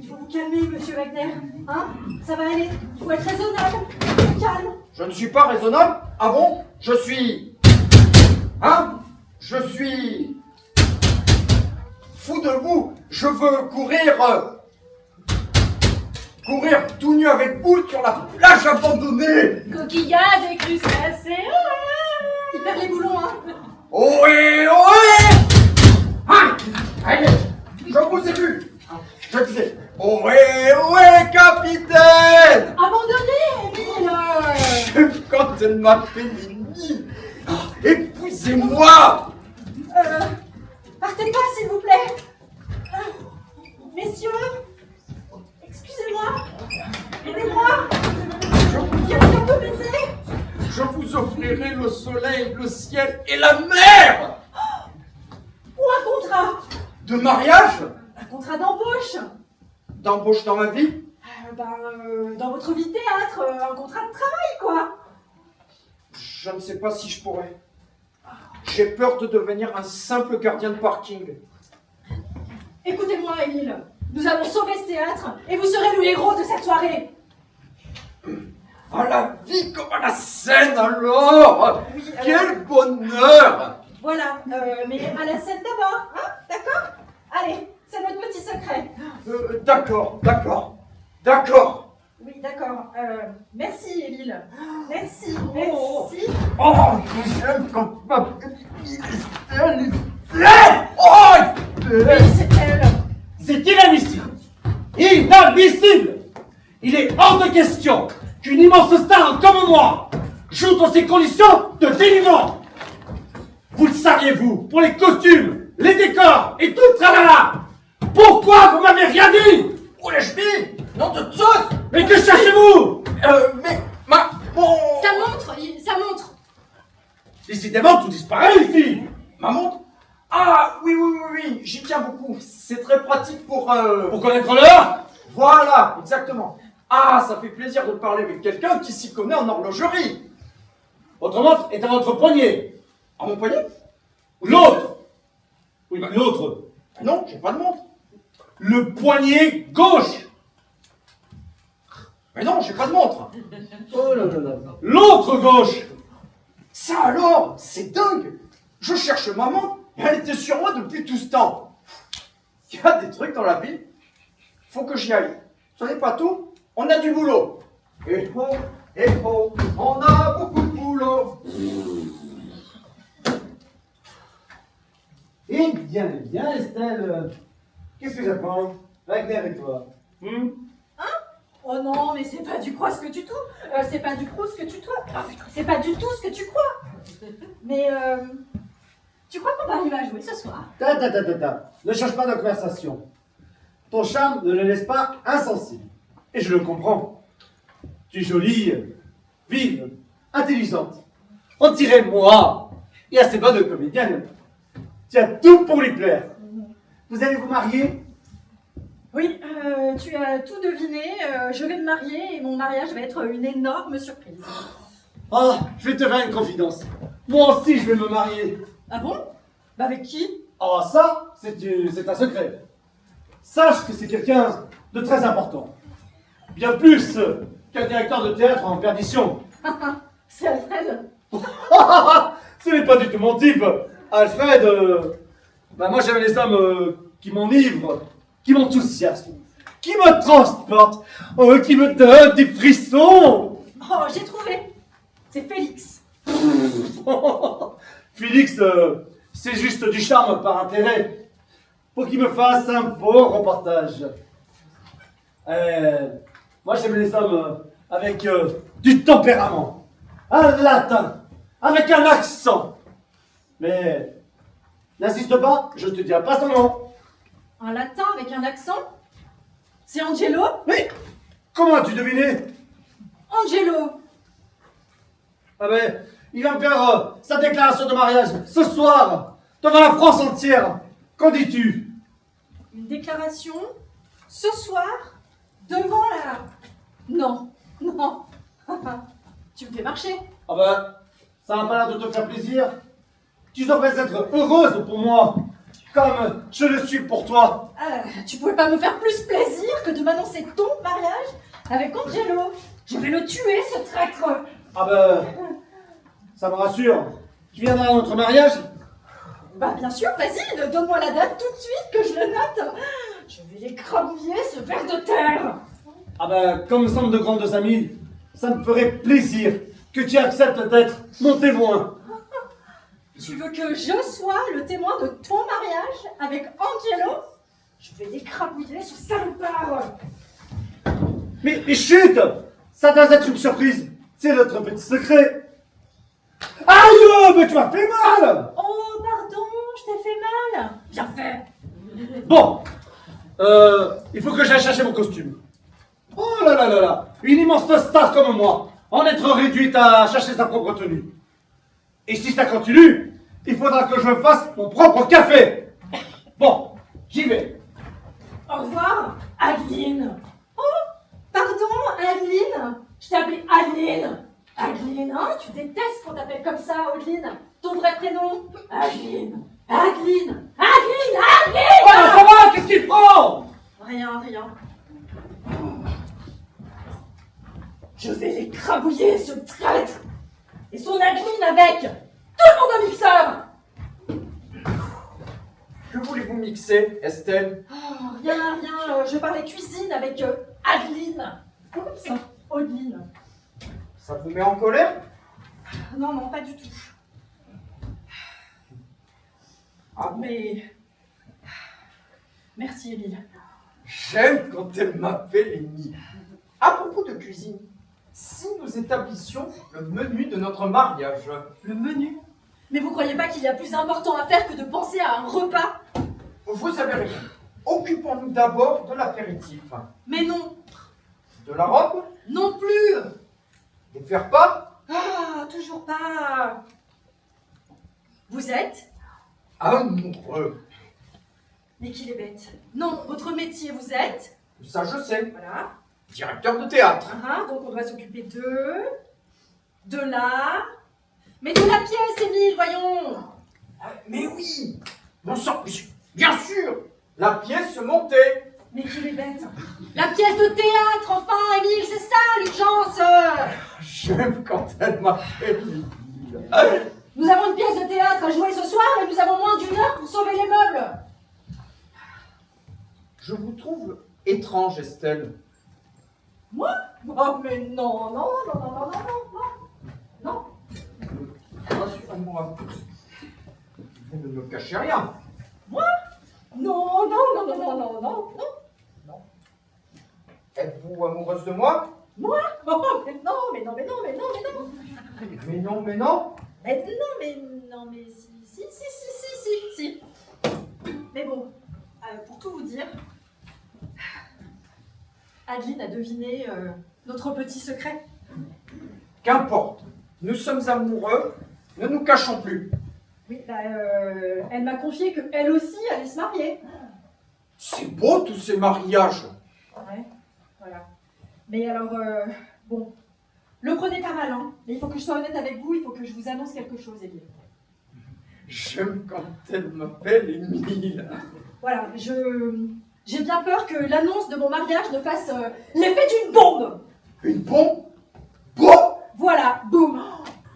Il faut vous calmer, monsieur Wagner. Hein? Ça va aller. Il faut être raisonnable. Calme. je ne suis pas raisonnable. Ah bon? Je suis... Hein? Je suis... fou de vous. Je veux courir tout nu avec vous sur la plage abandonnée. Coquillage et crustacés. Il perd les boulons, hein. Ohé, ohé! Hein? Allez, je vous ai vu. Je disais, ohé, ohé, capitaine! Abandonné, Emile. Quand elle m'a fait Mimi, épousez-moi! Partez pas, s'il vous plaît. Messieurs, excusez-moi. Aidez-moi. Quelqu'un peut m'aider? Je vous offrirai le soleil, le ciel et la mer! Ou un contrat. De mariage? Un contrat d'embauche. D'embauche dans ma vie? Dans votre vie de théâtre, un contrat de travail, quoi. Je ne sais pas si je pourrais. J'ai peur de devenir un simple gardien de parking. Écoutez-moi, Émile. Nous allons sauver ce théâtre et vous serez le héros de cette soirée. À la vie comme à la scène alors! Oui, Quel bonheur! Voilà, mais à la scène d'abord, hein? D'accord? Allez, c'est notre petit secret. D'accord. Oui, d'accord. Merci, Émile. Merci. Oh, j'aime quand ma petite oh! Oui, c'est elle. C'est inadmissible. Inadmissible. Il est hors de question qu'une immense star comme moi joue dans ces conditions de dénuement. vous le saviez-vous, pour les costumes, les décors et tout le tralala. Pourquoi vous m'avez rien dit? Oh la cheville! Nom de Zeus! Mais que cherchez-vous? Mais mon... Ça montre, ça montre. Décidément, tout disparaît ici. Ma montre? Ah oui, j'y tiens beaucoup. C'est très pratique pour... Pour connaître l'heure? Voilà, exactement. Ah, ça fait plaisir de parler avec quelqu'un qui s'y connaît en horlogerie. Votre montre est à votre poignet. À mon poignet? L'autre. Oui, mais l'autre. Non, j'ai pas de montre. Le poignet gauche. Mais non, j'ai pas de montre. Oh là là là. L'autre gauche. Ça alors, c'est dingue. Je cherche ma montre et elle était sur moi depuis tout ce temps. Il y a des trucs dans la vie. Faut que j'y aille. Ce n'est pas tout. On a du boulot. Et oh, on a beaucoup de boulot. Eh bien, Estelle. Qu'est-ce que j'apprends? Wagner et toi. Oh non, mais c'est pas du croix ce que tu trouves. C'est pas du croix ce que tu trouves. C'est pas du tout ce que tu crois. Mais tu crois qu'on va arriver à jouer ce soir? Ta. Ne change pas de conversation. Ton charme ne le laisse pas insensible. Et je le comprends. Tu es jolie, vive, intelligente. On dirait moi. Et assez bonne comédienne. Tu as tout pour lui plaire. Vous allez vous marier? Oui, tu as tout deviné. Je vais me marier et mon mariage va être une énorme surprise. Oh, je vais te faire une confidence. Moi aussi, je vais me marier. Ah bon? Bah avec qui? Oh, ça, c'est un secret. Sache que c'est quelqu'un de très important. Bien plus qu'un directeur de théâtre en perdition. C'est Alfred. Ce n'est pas du tout mon type. Alfred, moi j'aime les hommes qui m'enivrent, qui m'enthousiasment, qui me transportent, qui me donnent des frissons. Oh, j'ai trouvé. C'est Félix. Félix, c'est juste du charme par intérêt, pour qu'il me fasse un beau reportage. Moi j'aime les hommes avec du tempérament, un latin, avec un accent. Mais n'insiste pas, je te dirai pas son nom. Un latin avec un accent? C'est Angelo? Mais comment as-tu deviné? Angelo. Ah ben, il va me faire sa déclaration de mariage ce soir, devant la France entière. Qu'en dis-tu? Une déclaration? Ce soir? Devant la... Non. Tu me fais marcher. Ah ben, ça n'a pas l'air de te faire plaisir. Tu devrais être heureuse pour moi, comme je le suis pour toi. Tu pouvais pas me faire plus plaisir que de m'annoncer ton mariage avec Angelo. Je vais le tuer, ce traître. Ah ben, ça me rassure. Tu viendras à notre mariage? Bah bien sûr, vas-y, donne-moi la date tout de suite que je le note. Je vais l'écrabouiller, ce ver de terre. Ah ben, comme nous sommes de grandes amies, ça me ferait plaisir que tu acceptes d'être mon témoin. Tu veux que je sois le témoin de ton mariage avec Angelo? Je vais l'écrabouiller, ce salopard. Mais chut! Ça doit être une surprise. C'est notre petit secret. Aïe! Mais tu m'as fait mal! Oh, pardon, je t'ai fait mal. Bien fait. Bon, il faut que j'aille chercher mon costume. Oh là là là là! Une immense star comme moi, en être réduite à chercher sa propre tenue. Et si ça continue, il faudra que je me fasse mon propre café. Bon, j'y vais. Au revoir, Adeline. Oh, pardon, Adeline. Je t'ai appelée Adeline. Adeline, hein? Tu détestes qu'on t'appelle comme ça, Adeline. Ton vrai prénom? Adeline. Adeline. Oh là, ça va? Qu'est-ce qu'il prend? Rien. Je vais l'écrabouiller, ce traître. Et son Adeline avec. Tout le monde au mixeur. Que voulez-vous mixer, Estelle? Oh, rien, je parlais cuisine avec Adeline. Comment ça, Adeline? Ça vous met en colère? Non, pas du tout. Ah bon? Mais... Merci, Émile. J'aime quand elle m'appelle Amy. À propos de cuisine, si nous établissions le menu de notre mariage. Le menu? Mais vous croyez pas qu'il y a plus important à faire que de penser à un repas? Vous avez raison. Occupons-nous d'abord de l'apéritif. Mais non, De la robe, non plus. des faire-part, Ah, toujours pas. Vous êtes? amoureux. Mais qu'il est bête. Non, votre métier, vous êtes? Ça, je sais. Voilà. Directeur de théâtre. Donc on doit s'occuper de là. Mais de la pièce, Émile, voyons. Mais oui, bon sang, bien sûr, la pièce montait. Mais qu'il est bête. La pièce de théâtre, enfin, Émile, c'est ça, l'urgence. J'aime quand elle m'appelle. Nous avons une pièce de théâtre à jouer ce soir et nous avons moins d'1 heure pour sauver les meubles. Je vous trouve étrange, Estelle. Moi? Oh, mais non, non, non, non, non, non, non, non. Rassure-moi. Vous ne me cachez rien. Moi? Non, non, non, non, non, non, non, non. Êtes-vous amoureuse de moi? Moi? Oh, mais non, mais non, mais non, mais non, mais non. Mais non, mais non. Non, mais si. Mais bon, pour tout vous dire, Adeline a deviné notre petit secret. Qu'importe. Nous sommes amoureux. Ne nous cachons plus. Oui, elle m'a confié qu'elle aussi allait se marier. C'est beau tous ces mariages. Ouais, voilà. Mais alors, bon, le prenez pas mal, hein. Mais il faut que je sois honnête avec vous, il faut que je vous annonce quelque chose, Émile. J'aime quand elle m'appelle Émile. Voilà, j'ai bien peur que l'annonce de mon mariage ne fasse l'effet d'une bombe. Une bombe. Boum. Voilà, boum.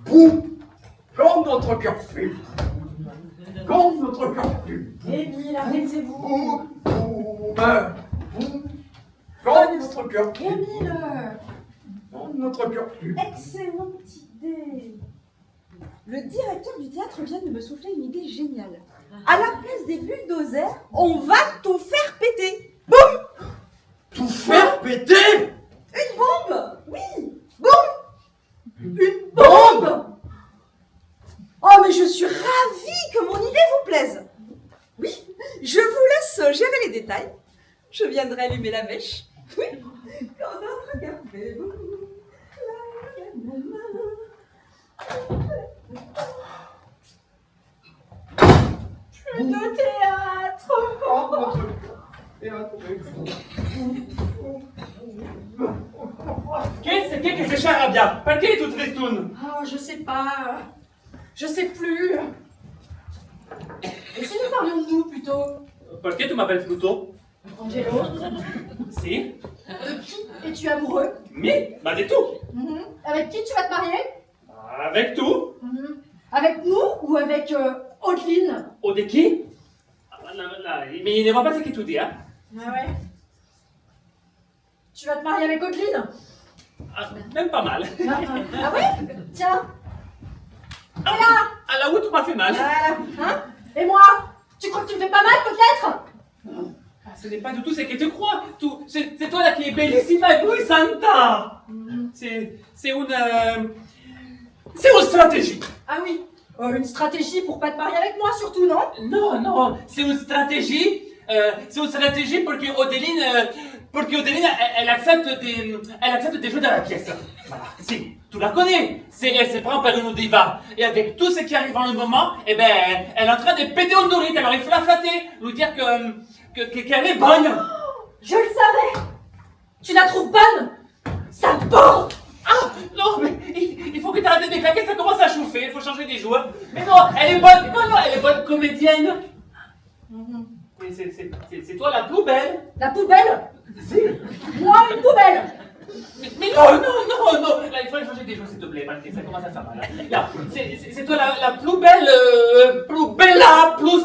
Boum. Quand notre cœur fait. Quand notre cœur fait. Émile, arrêtez-vous. Boum. Boum. Boum. Quand notre cœur fait. Émile, Quand notre cœur fait. Excellente idée. Le directeur du théâtre vient de me souffler une idée géniale. À la place des bulldozers, on va tout faire péter. Tout faire péter. Une bombe. Oui. Boum. Une bombe. Oh, mais je suis ravie que mon idée vous plaise. Oui, je vous laisse gérer les détails. Je viendrai allumer la mèche. Oui, quand notre cœur fait boum. Plus de théâtre. Quand notre cœur Qu'est-ce que c'est charabia? Perché tu tristoun? oh, je sais pas. Je sais plus. Et si nous parlions de nous plutôt? Perché tu m'appelles Pluto? Angelo, Si? de qui es-tu amoureux? Mi? Ma di tu? Avec qui tu vas te marier? Avec tout? Avec nous ou avec Audeline? O di chi? Mais ne vois pas ce que tu dis, hein? Ah ouais. Tu vas te marier avec Audeline? Même pas mal. Ah ouais? Tiens. Et là? À la route, tu m'as fait mal. Voilà. Hein? Et moi? Tu crois que tu me fais pas mal peut-être? Ce n'est pas du tout ce que tu crois. C'est toi là qui es bellissima et puissanta. C'est une stratégie. Ah oui. Une stratégie pour pas te marier avec moi surtout, non? Non, c'est une stratégie. Pour que Odeline, elle accepte de jouer dans la pièce. Voilà, si, tu la connais. Elle se prend par une diva. Et avec tout ce qui arrive en le moment, eh ben, elle est en train de péter au nourrit. Alors il faut la flatter, lui dire qu'elle est bonne. Je le savais. Tu la trouves bonne? Ça me porte. Ah, non, mais il faut que tu arrêtes de déclaquer, ça commence à chauffer, il faut changer des joueurs. Mais non, elle est bonne, elle est bonne comédienne. Mais c'est toi la plus belle. La poubelle? Moi, une poubelle. Mais non, là il faut changer des joueurs s'il te plaît, parce que ça commence à faire mal. Là, c'est toi la plus belle, plus bella, plus.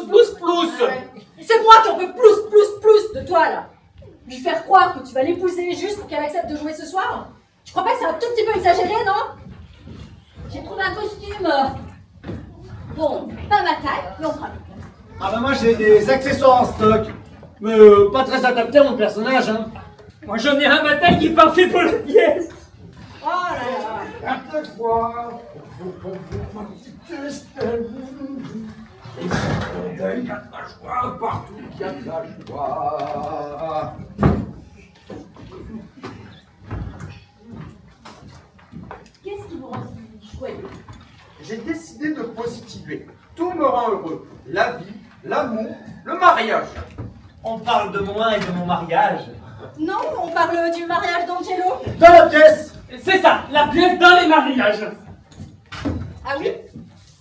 C'est moi qui en veux plus de toi là. Lui faire croire que tu vas l'épouser juste pour qu'elle accepte de jouer ce soir. Tu crois pas que c'est un tout petit peu exagéré, non? J'ai trouvé un costume. Bon, pas ma taille, mais on fera. Ah bah moi j'ai des accessoires en stock, mais pas très adaptés à mon personnage, hein. Moi j'en ai un matin qui est parfait pour la pièce. Oh là là. Viens te voir, pour ma petite Estelle. Et sur ton deuil, il y a de la joie, partout il y a de la joie. Qu'est-ce qui vous rend si joyeux? J'ai décidé de positiver. Tout me rend heureux. La vie, l'amour, le mariage. On parle de moi et de mon mariage. Non, on parle du mariage d'Angelo. Dans la pièce. C'est ça, la pièce dans les mariages. Ah oui?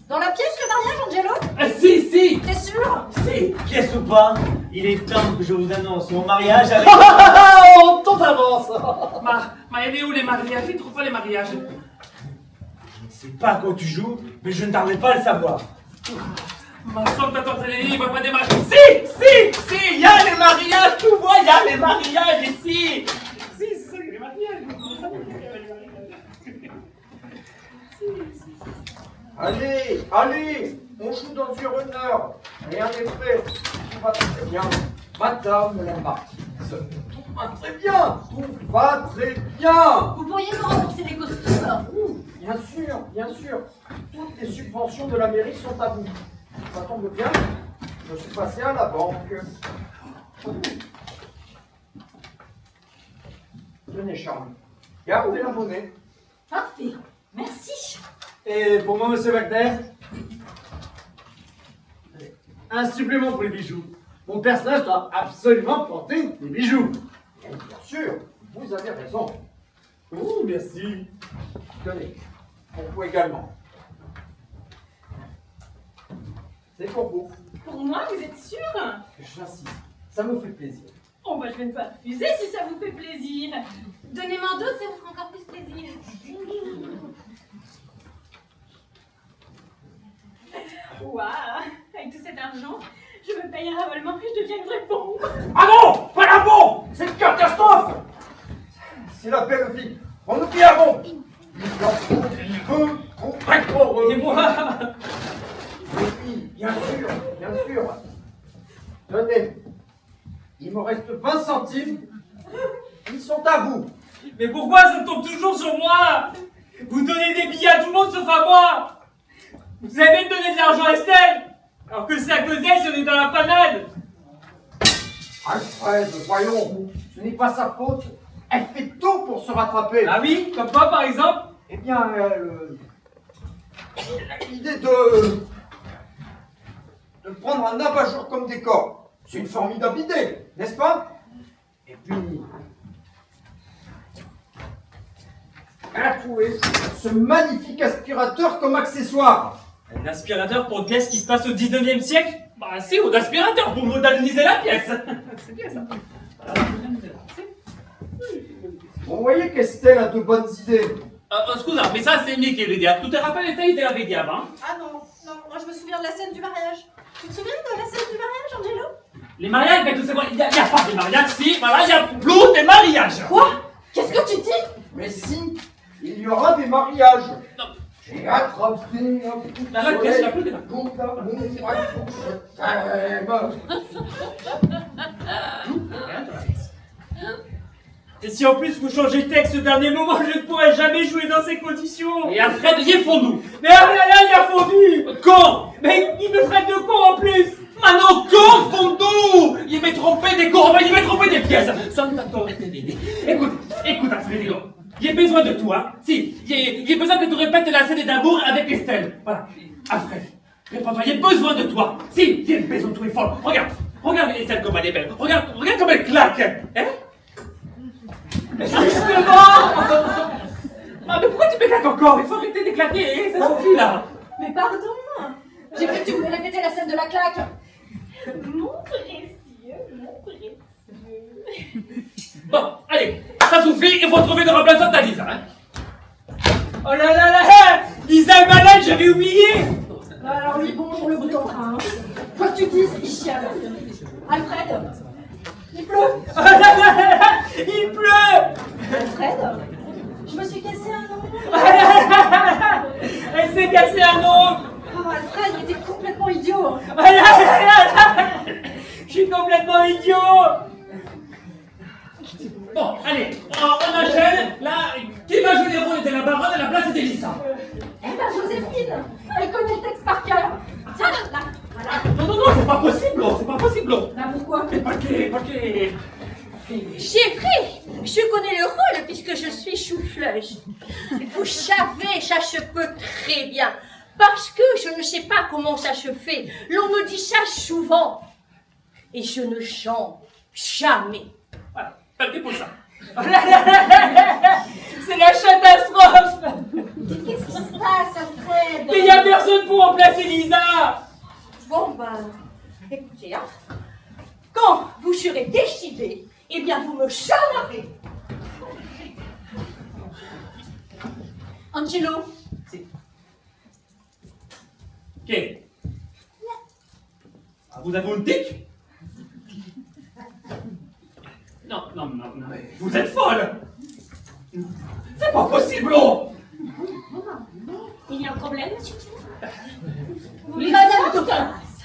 Dans la pièce, le mariage, Angelo? Si. T'es sûr? Si. Pièce ou pas, il est temps que je vous annonce mon mariage avec... Oh, ton avance. Elle est où les mariages? Je ne trouve pas les mariages. Je ne sais pas à quoi tu joues, mais je ne tarderai pas à le savoir. Ma soeur Tatantelli, il va pas démarrer. Si, il y a les mariages, tu vois, il y a les mariages ici. Si, c'est ça, les mariages. Allez, on joue dans une heure. Rien n'est prêt. Tout va très bien. Madame la marquise. Tout va très bien. Tout va très bien. Vous pourriez me rembourser les costumes? Bien sûr. Toutes les subventions de la mairie sont à vous. Ça tombe bien. Je suis passé à la banque. Tenez, Charles. Gardez la monnaie. Parfait. Merci. Et pour moi, monsieur Wagner, un supplément pour les bijoux. Mon personnage doit absolument porter des bijoux. Bien sûr, vous avez raison. Oh, merci. Tenez, pour vous également. C'est pour vous. Pour moi, vous êtes sûr? J'insiste, ça me fait plaisir. Oh bah je vais ne pas refuser si ça vous fait plaisir. Donnez-moi un d'autre, ça vous fera encore plus plaisir. Waouh, avec tout cet argent, je me paye un ravalement et je deviens une vraie bombe. Ah non, pas la bombe. C'est une catastrophe. C'est la belle vie. On oublie la bombe. Il en faut peu pour être heureux. Et moi? Oui, bien sûr. Tenez, il me reste 20 centimes. Ils sont à vous. Mais pourquoi ça tombe toujours sur moi? Vous donnez des billets à tout le monde sauf à moi. Vous avez même donné de l'argent à Estelle, alors que c'est à cause d'elle si on est dans la panade. Alfred, voyons, ce n'est pas sa faute. Elle fait tout pour se rattraper. Ah oui? Comme quoi par exemple? Eh bien, elle a l'idée de prendre un abat-jour comme décor. C'est une formidable idée, n'est-ce pas? Et puis, elle a trouvé ce magnifique aspirateur comme accessoire. Un aspirateur pour une pièce qui se passe au 19e siècle? Bah si, un aspirateur pour moderniser la pièce. C'est bien ça. Vous voyez qu'Estelle a de bonnes idées. Scusa, mais ça c'est mica l'idea. Tu te rappelles Estelle della vediamo, hein? Ah non, moi je me souviens de la scène du mariage. Tu te souviens de la scène du mariage, Angelo? Les mariages, mais tu sais quoi, il y a pas de mariage, si, voilà, il y a plus de mariage. Quoi? Qu'est-ce que tu dis? Mais si, il y aura des mariages. Non. J'ai attrapé un coup de La pièce, il y a plus de pour l'amour, je t'aime. Et si en plus vous changez de texte au dernier moment, je ne pourrai jamais jouer dans ces conditions. Et Alfred, il est fondu. Mais ah là là, il a fondu. Quand? Mais il me traite de con en plus. Maintenant, quand fondu? Il m'a trompé des cons, il m'a trompé des pièces. Santa Torre Tedini. Écoute Alfredo. J'ai besoin de toi. Si, j'ai besoin que tu répètes la scène d'amour avec Estelle. Voilà. Alfred, réponds-toi, j'ai besoin de toi. Si, j'ai besoin de toi, il est fort. Regarde Estelle comme elle est belle. Regarde comme elle claque. Hein? Mais justement! Ah, mais pourquoi tu m'éclates encore? Il faut arrêter d'éclater, ça suffit là! Mais pardon! J'ai cru que tu voulais répéter la scène de la claque! Mon précieux. Bon, allez, ça suffit, il faut trouver de remplaçante à Lisa, hein? Oh là là là! Lisa est malade, j'avais oublié! Alors lui, bonjour le bouton train. Hein. Quoi que tu dises, il chiale. Alfred! Il pleut! Oh là là là là! Il pleut! Alfred? Je me suis cassé un ongle! Elle s'est cassé un ongle! Oh, Alfred, il était complètement idiot! Oh là là là! Je suis complètement idiot! Bon, allez, on enchaîne. Là, qui va jouer les rôles de la baronne à la place d'Elisa? Eh ben, Joséphine, elle connaît le texte par cœur. Tiens, là, voilà. Non, c'est pas possible, c'est pas possible. Là, pourquoi? Paquet. J'ai vrai, je connais le rôle puisque je suis chou-fleuge. Vous savez, ça se peut très bien. Parce que je ne sais pas comment ça se fait. L'on me dit ça souvent. Et je ne chante jamais. Voilà, paquet pour ça. C'est la catastrophe. Qu'est-ce qui se passe, Alfred? Mais il n'y a personne pour remplacer Lisa. Bon, ben, écoutez, hein. Quand vous serez décidé, eh bien, vous me chamarrez. Angelo, Ok. Ah, vous avez un tic? Non, mais vous êtes folle. C'est pas possible. Il y a un problème, monsieur Madame Ducasse.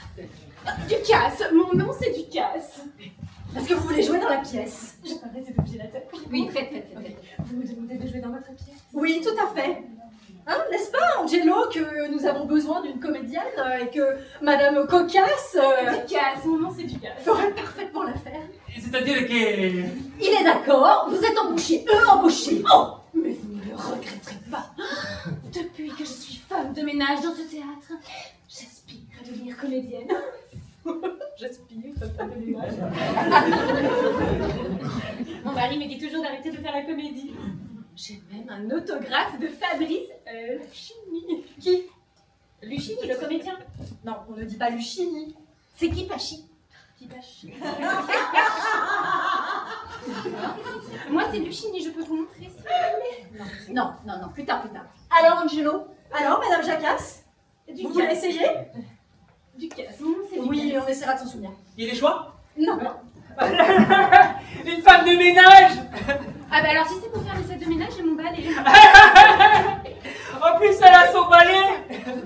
Ducasse, mon nom c'est Ducasse. Est-ce que vous voulez jouer dans la pièce? Je peux arrêter de bouger la tête. Oui, faites. Vous me demandez de jouer dans votre pièce? Oui, tout à fait. Hein, n'est-ce pas, Angelo, que nous avons besoin d'une comédienne et que Madame Cocasse Ducasse, mon nom c'est Ducasse. ferait parfaitement l'affaire. C'est-à-dire que... Il est d'accord, vous êtes embauché, eux embauchés. Oh, mais vous ne le regretterez pas. Depuis que je suis femme de ménage dans ce théâtre, j'aspire à devenir comédienne. J'aspire à femme de ménage. Mon mari me dit toujours d'arrêter de faire la comédie. J'ai même un autographe de Fabrice Luchini. Qui? Luchini, le comédien. Non, on ne dit pas Luchini. C'est qui Pachi? Qui tâche. Moi, c'est Luchini, je peux vous montrer si vous voulez. Non, plus tard. Alors, Angelo? Alors, Madame Jacasse? Ducasse. Vous voulez essayer? Ducasse, mon nom c'est Ducasse. Oui, on essaiera de s'en souvenir. Il y a des choix? Non. Une femme de ménage. Ah bah alors si c'est pour faire les scènes de ménage, j'ai mon balai. En plus, elle a son balai.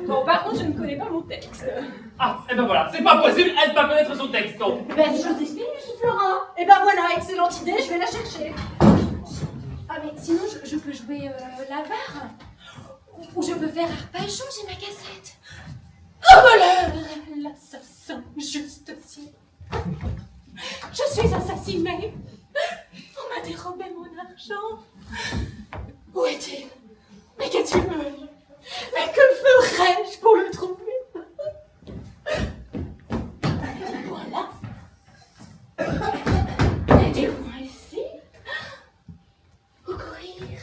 Bon, par contre, je ne connais pas mon texte. Ah, et ben voilà, c'est pas possible, elle ne pas connaître son texte, donc. Ben, Joséphine, Florent, et ben voilà, excellente idée, je vais la chercher. Ah mais sinon, je peux jouer l'avare. Ou je peux faire Arpajon, j'ai ma cassette. Oh voleur, l'assassin, juste ci. Je suis assassinée. On m'a dérobé mon argent. Où est-il? Mais qu'est-il devenu? Mais que ferais-je pour le trouver? Voilà. Aidez-moi ici. Où courir?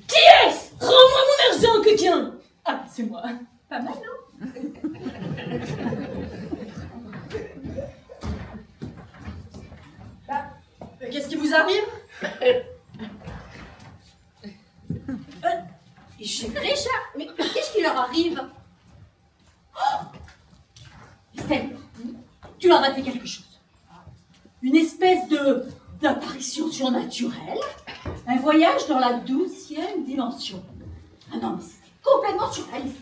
Qui est-ce? Rends-moi mon argent, coquin! Ah, c'est moi. Pas mal, non? Qu'est-ce qui vous arrive? j'ai déjà. Mais qu'est-ce qui leur arrive? Oh, Estelle, tu as raté quelque chose. Une espèce d'apparition surnaturelle. Un voyage dans la 12e dimension. Ah non, mais c'était complètement surréaliste.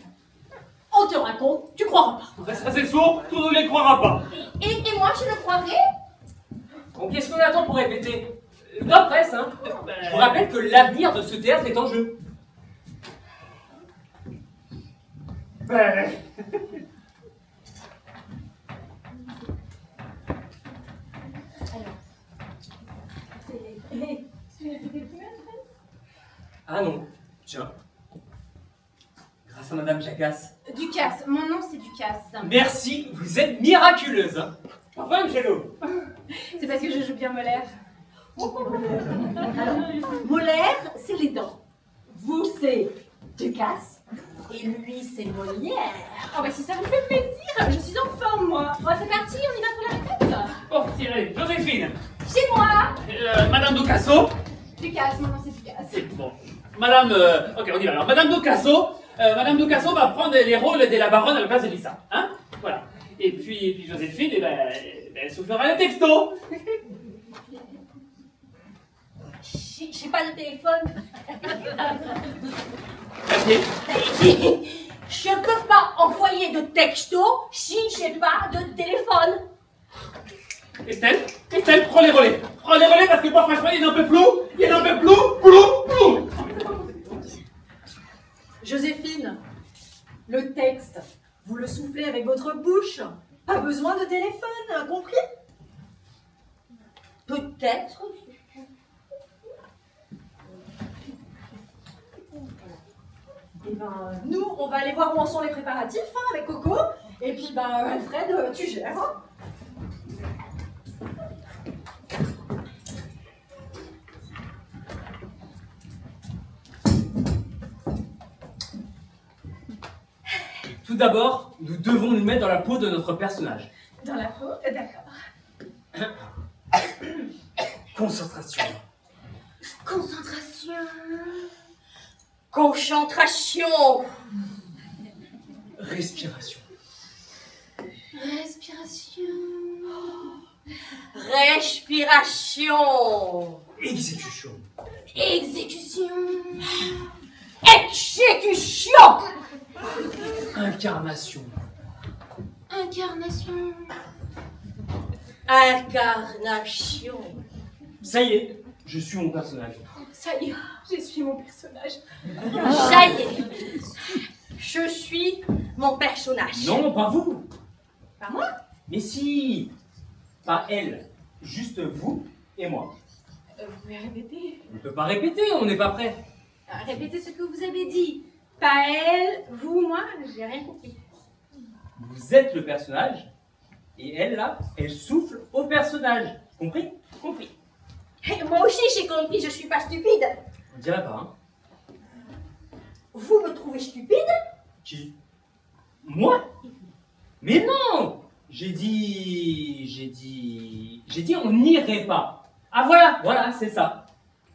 On te raconte, tu croiras pas. Ça c'est sourd, tout ne les croira pas. Et moi, je le croirais? Donc qu'est-ce qu'on attend pour répéter? La presse, hein. Je vous rappelle que l'avenir de ce théâtre est en jeu. Ben... Ah non, tiens. Grâce à Madame Jacasse. Ducasse, mon nom c'est Ducasse. Merci, vous êtes miraculeuse. Hein. Enfin, Angelo. C'est parce que je joue bien Molaire. Molaire, c'est les dents. Vous, c'est Ducasse. Et lui, c'est Molière. Oh bah si ça vous fait plaisir, je suis en forme moi. Bon, c'est parti, on y va pour la répète. Bon, tirez, Joséphine. Chez moi. Madame Ducasso. Ducasse, mon nom c'est Ducasse. C'est bon. Madame... ok, on y va. Alors, Madame Ducasso va prendre les rôles de la baronne à la place d'Elisa. Hein? Voilà. Et puis Joséphine, eh ben, elle soufflera le texto. J'ai pas de téléphone. Je peux pas envoyer de texto si j'ai pas de téléphone. Estelle, Estelle, prends les relais. Prends les relais parce que moi, franchement, il est un peu flou. Il est un peu flou. Joséphine, le texte, vous le soufflez avec votre bouche. Pas besoin de téléphone, compris? Peut-être. Et ben, nous, on va aller voir où en sont les préparatifs avec Coco. Et puis, ben, Alfred, tu gères. Hein. Tout d'abord, nous devons nous mettre dans la peau de notre personnage. Dans la peau, d'accord. Concentration. Concentration. Concentration. Respiration. Respiration. Respiration. Exécution. Exécution. Exécution. Incarnation. Incarnation. Incarnation. Ça y est, je suis mon personnage. Ça y est, je suis mon personnage. Ça y est, je suis mon personnage. Non, pas vous. Pas moi? Mais si. Pas elle. Juste vous et moi. Vous pouvez répéter? On ne peut pas répéter, on n'est pas prêt. Répétez ce que vous avez dit. Pas elle, vous, moi, j'ai rien compris. Vous êtes le personnage. Et elle, là, elle souffle au personnage. Compris? Compris. Et moi aussi, j'ai compris, je suis pas stupide. On dirait pas, hein. Vous me trouvez stupide? Qui? Moi? Mais non! J'ai dit on n'irait pas. Ah voilà, c'est ça.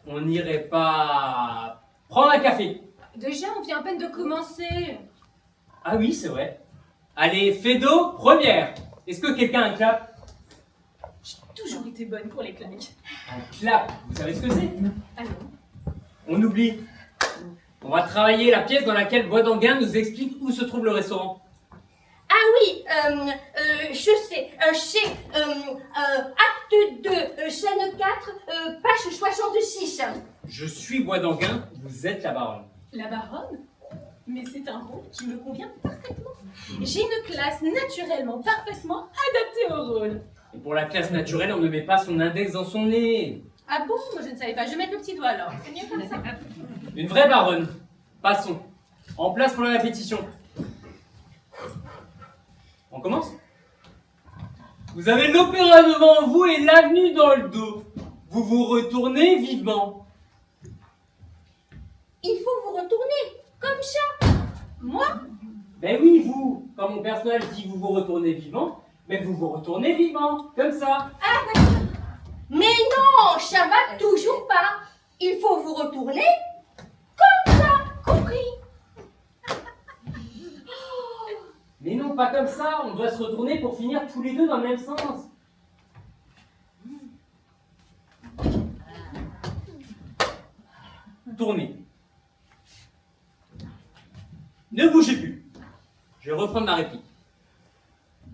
On n'irait pas prendre un café. Déjà, on vient à peine de commencer. Ah oui, c'est vrai. Allez, Fédo, première. Est-ce que quelqu'un a un clap? J'ai toujours été bonne pour les claques. Un clap, vous savez ce que c'est? Ah non. On oublie. On va travailler la pièce dans laquelle Boisdanguin nous explique où se trouve le restaurant. Ah oui, je sais, c'est acte 2, scène 4, page 66. Je suis Boisdanguin, vous êtes la baronne. La baronne? Mais c'est un rôle qui me convient parfaitement. J'ai une classe naturellement, parfaitement adaptée au rôle. Et pour la classe naturelle, on ne met pas son index dans son nez. Ah bon? Moi je ne savais pas. Je vais mettre le petit doigt alors. C'est mieux comme ça. Une vraie baronne. Passons. En place pour la répétition. On commence? Vous avez l'opéra devant vous et l'avenue dans le dos. Vous vous retournez vivement. Il faut vous retourner, comme ça. Moi? Ben oui, vous. Quand mon personnage dit vous vous retournez vivant, mais vous vous retournez vivant, comme ça. Mais non, ça va toujours pas. Il faut vous retourner, comme ça, compris? Mais non, pas comme ça. On doit se retourner pour finir tous les deux dans le même sens. Tournez. Ne bougez plus. Je vais reprendre ma réplique.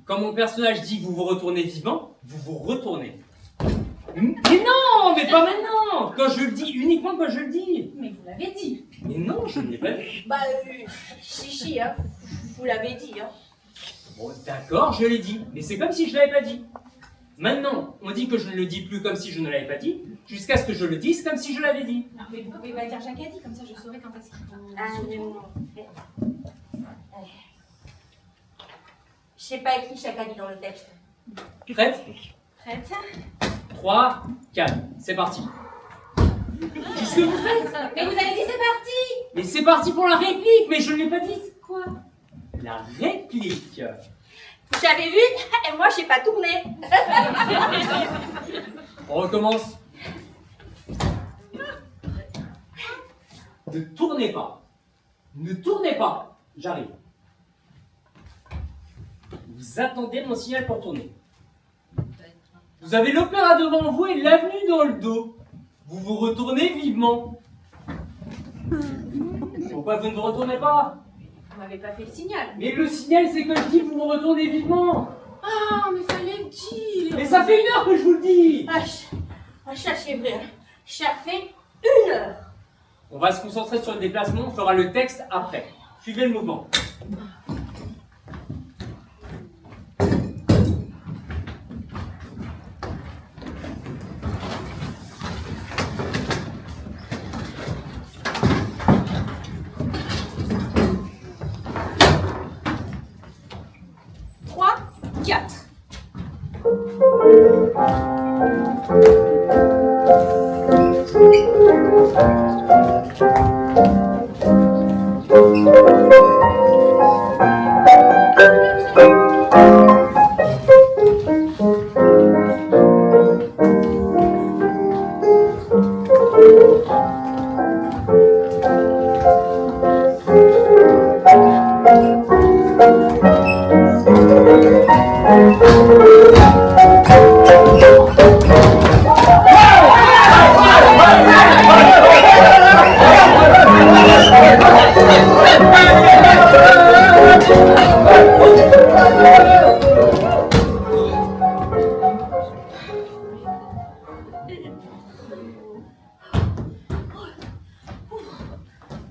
Quand mon personnage dit vous vous retournez vivant, vous vous retournez. Mais non, mais pas maintenant. Quand je le dis, uniquement quand je le dis. Mais vous l'avez dit. Mais non, je ne l'ai pas dit. Bah, si, hein. Vous l'avez dit, hein. Bon, d'accord, je l'ai dit, mais c'est comme si je ne l'avais pas dit. Maintenant, on dit que je ne le dis plus comme si je ne l'avais pas dit, jusqu'à ce que je le dise comme si je l'avais dit. Non, mais vous pouvez pas dire Jacques a dit, comme ça je saurai quand est-ce qu'il faut. Non. Je sais pas écrit chaque année dans le texte. Prête? Prête? 3, 4, c'est parti. Qu'est-ce que vous faites? Mais vous avez dit c'est parti! Mais c'est parti pour la réplique, mais je ne l'ai pas dit. Quoi? La réplique. Vous avez vu? Et moi, j'ai pas tourné. On recommence. Ne tournez pas. Ne tournez pas. J'arrive. Vous attendez mon signal pour tourner. Vous avez l'opéra devant vous et l'avenue dans le dos. Vous vous retournez vivement. Pourquoi vous ne vous retournez pas? Vous m'avez pas fait le signal. Mais le signal, c'est que je dis vous vous retournez vivement. Ah, mais fallait le dire! Mais ça fait 1 heure que je vous le dis. Ça c'est vrai. Ça fait 1 heure. On va se concentrer sur le déplacement, on fera le texte après. Suivez le mouvement. Trois, 4.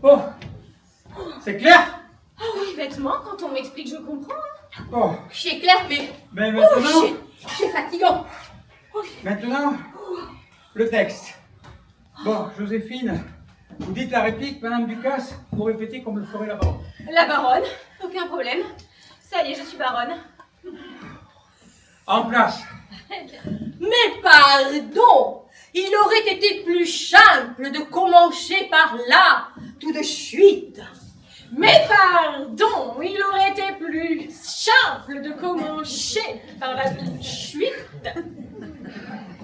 Bon, c'est clair? Ah oui, vêtements, quand on m'explique, je comprends. Bon, C'est clair, mais... mais Oh, maintenant, c'est fatigant. maintenant, le texte. Bon, Joséphine, vous dites la réplique, Madame Ducasse, vous répétez comme le ferait la baronne. La baronne, aucun problème. Ça y est, je suis baronne. En place. Mais pardon, il aurait été plus simple de commencer par là, tout de suite. Mais pardon, il aurait été plus simple de commencer par la suite.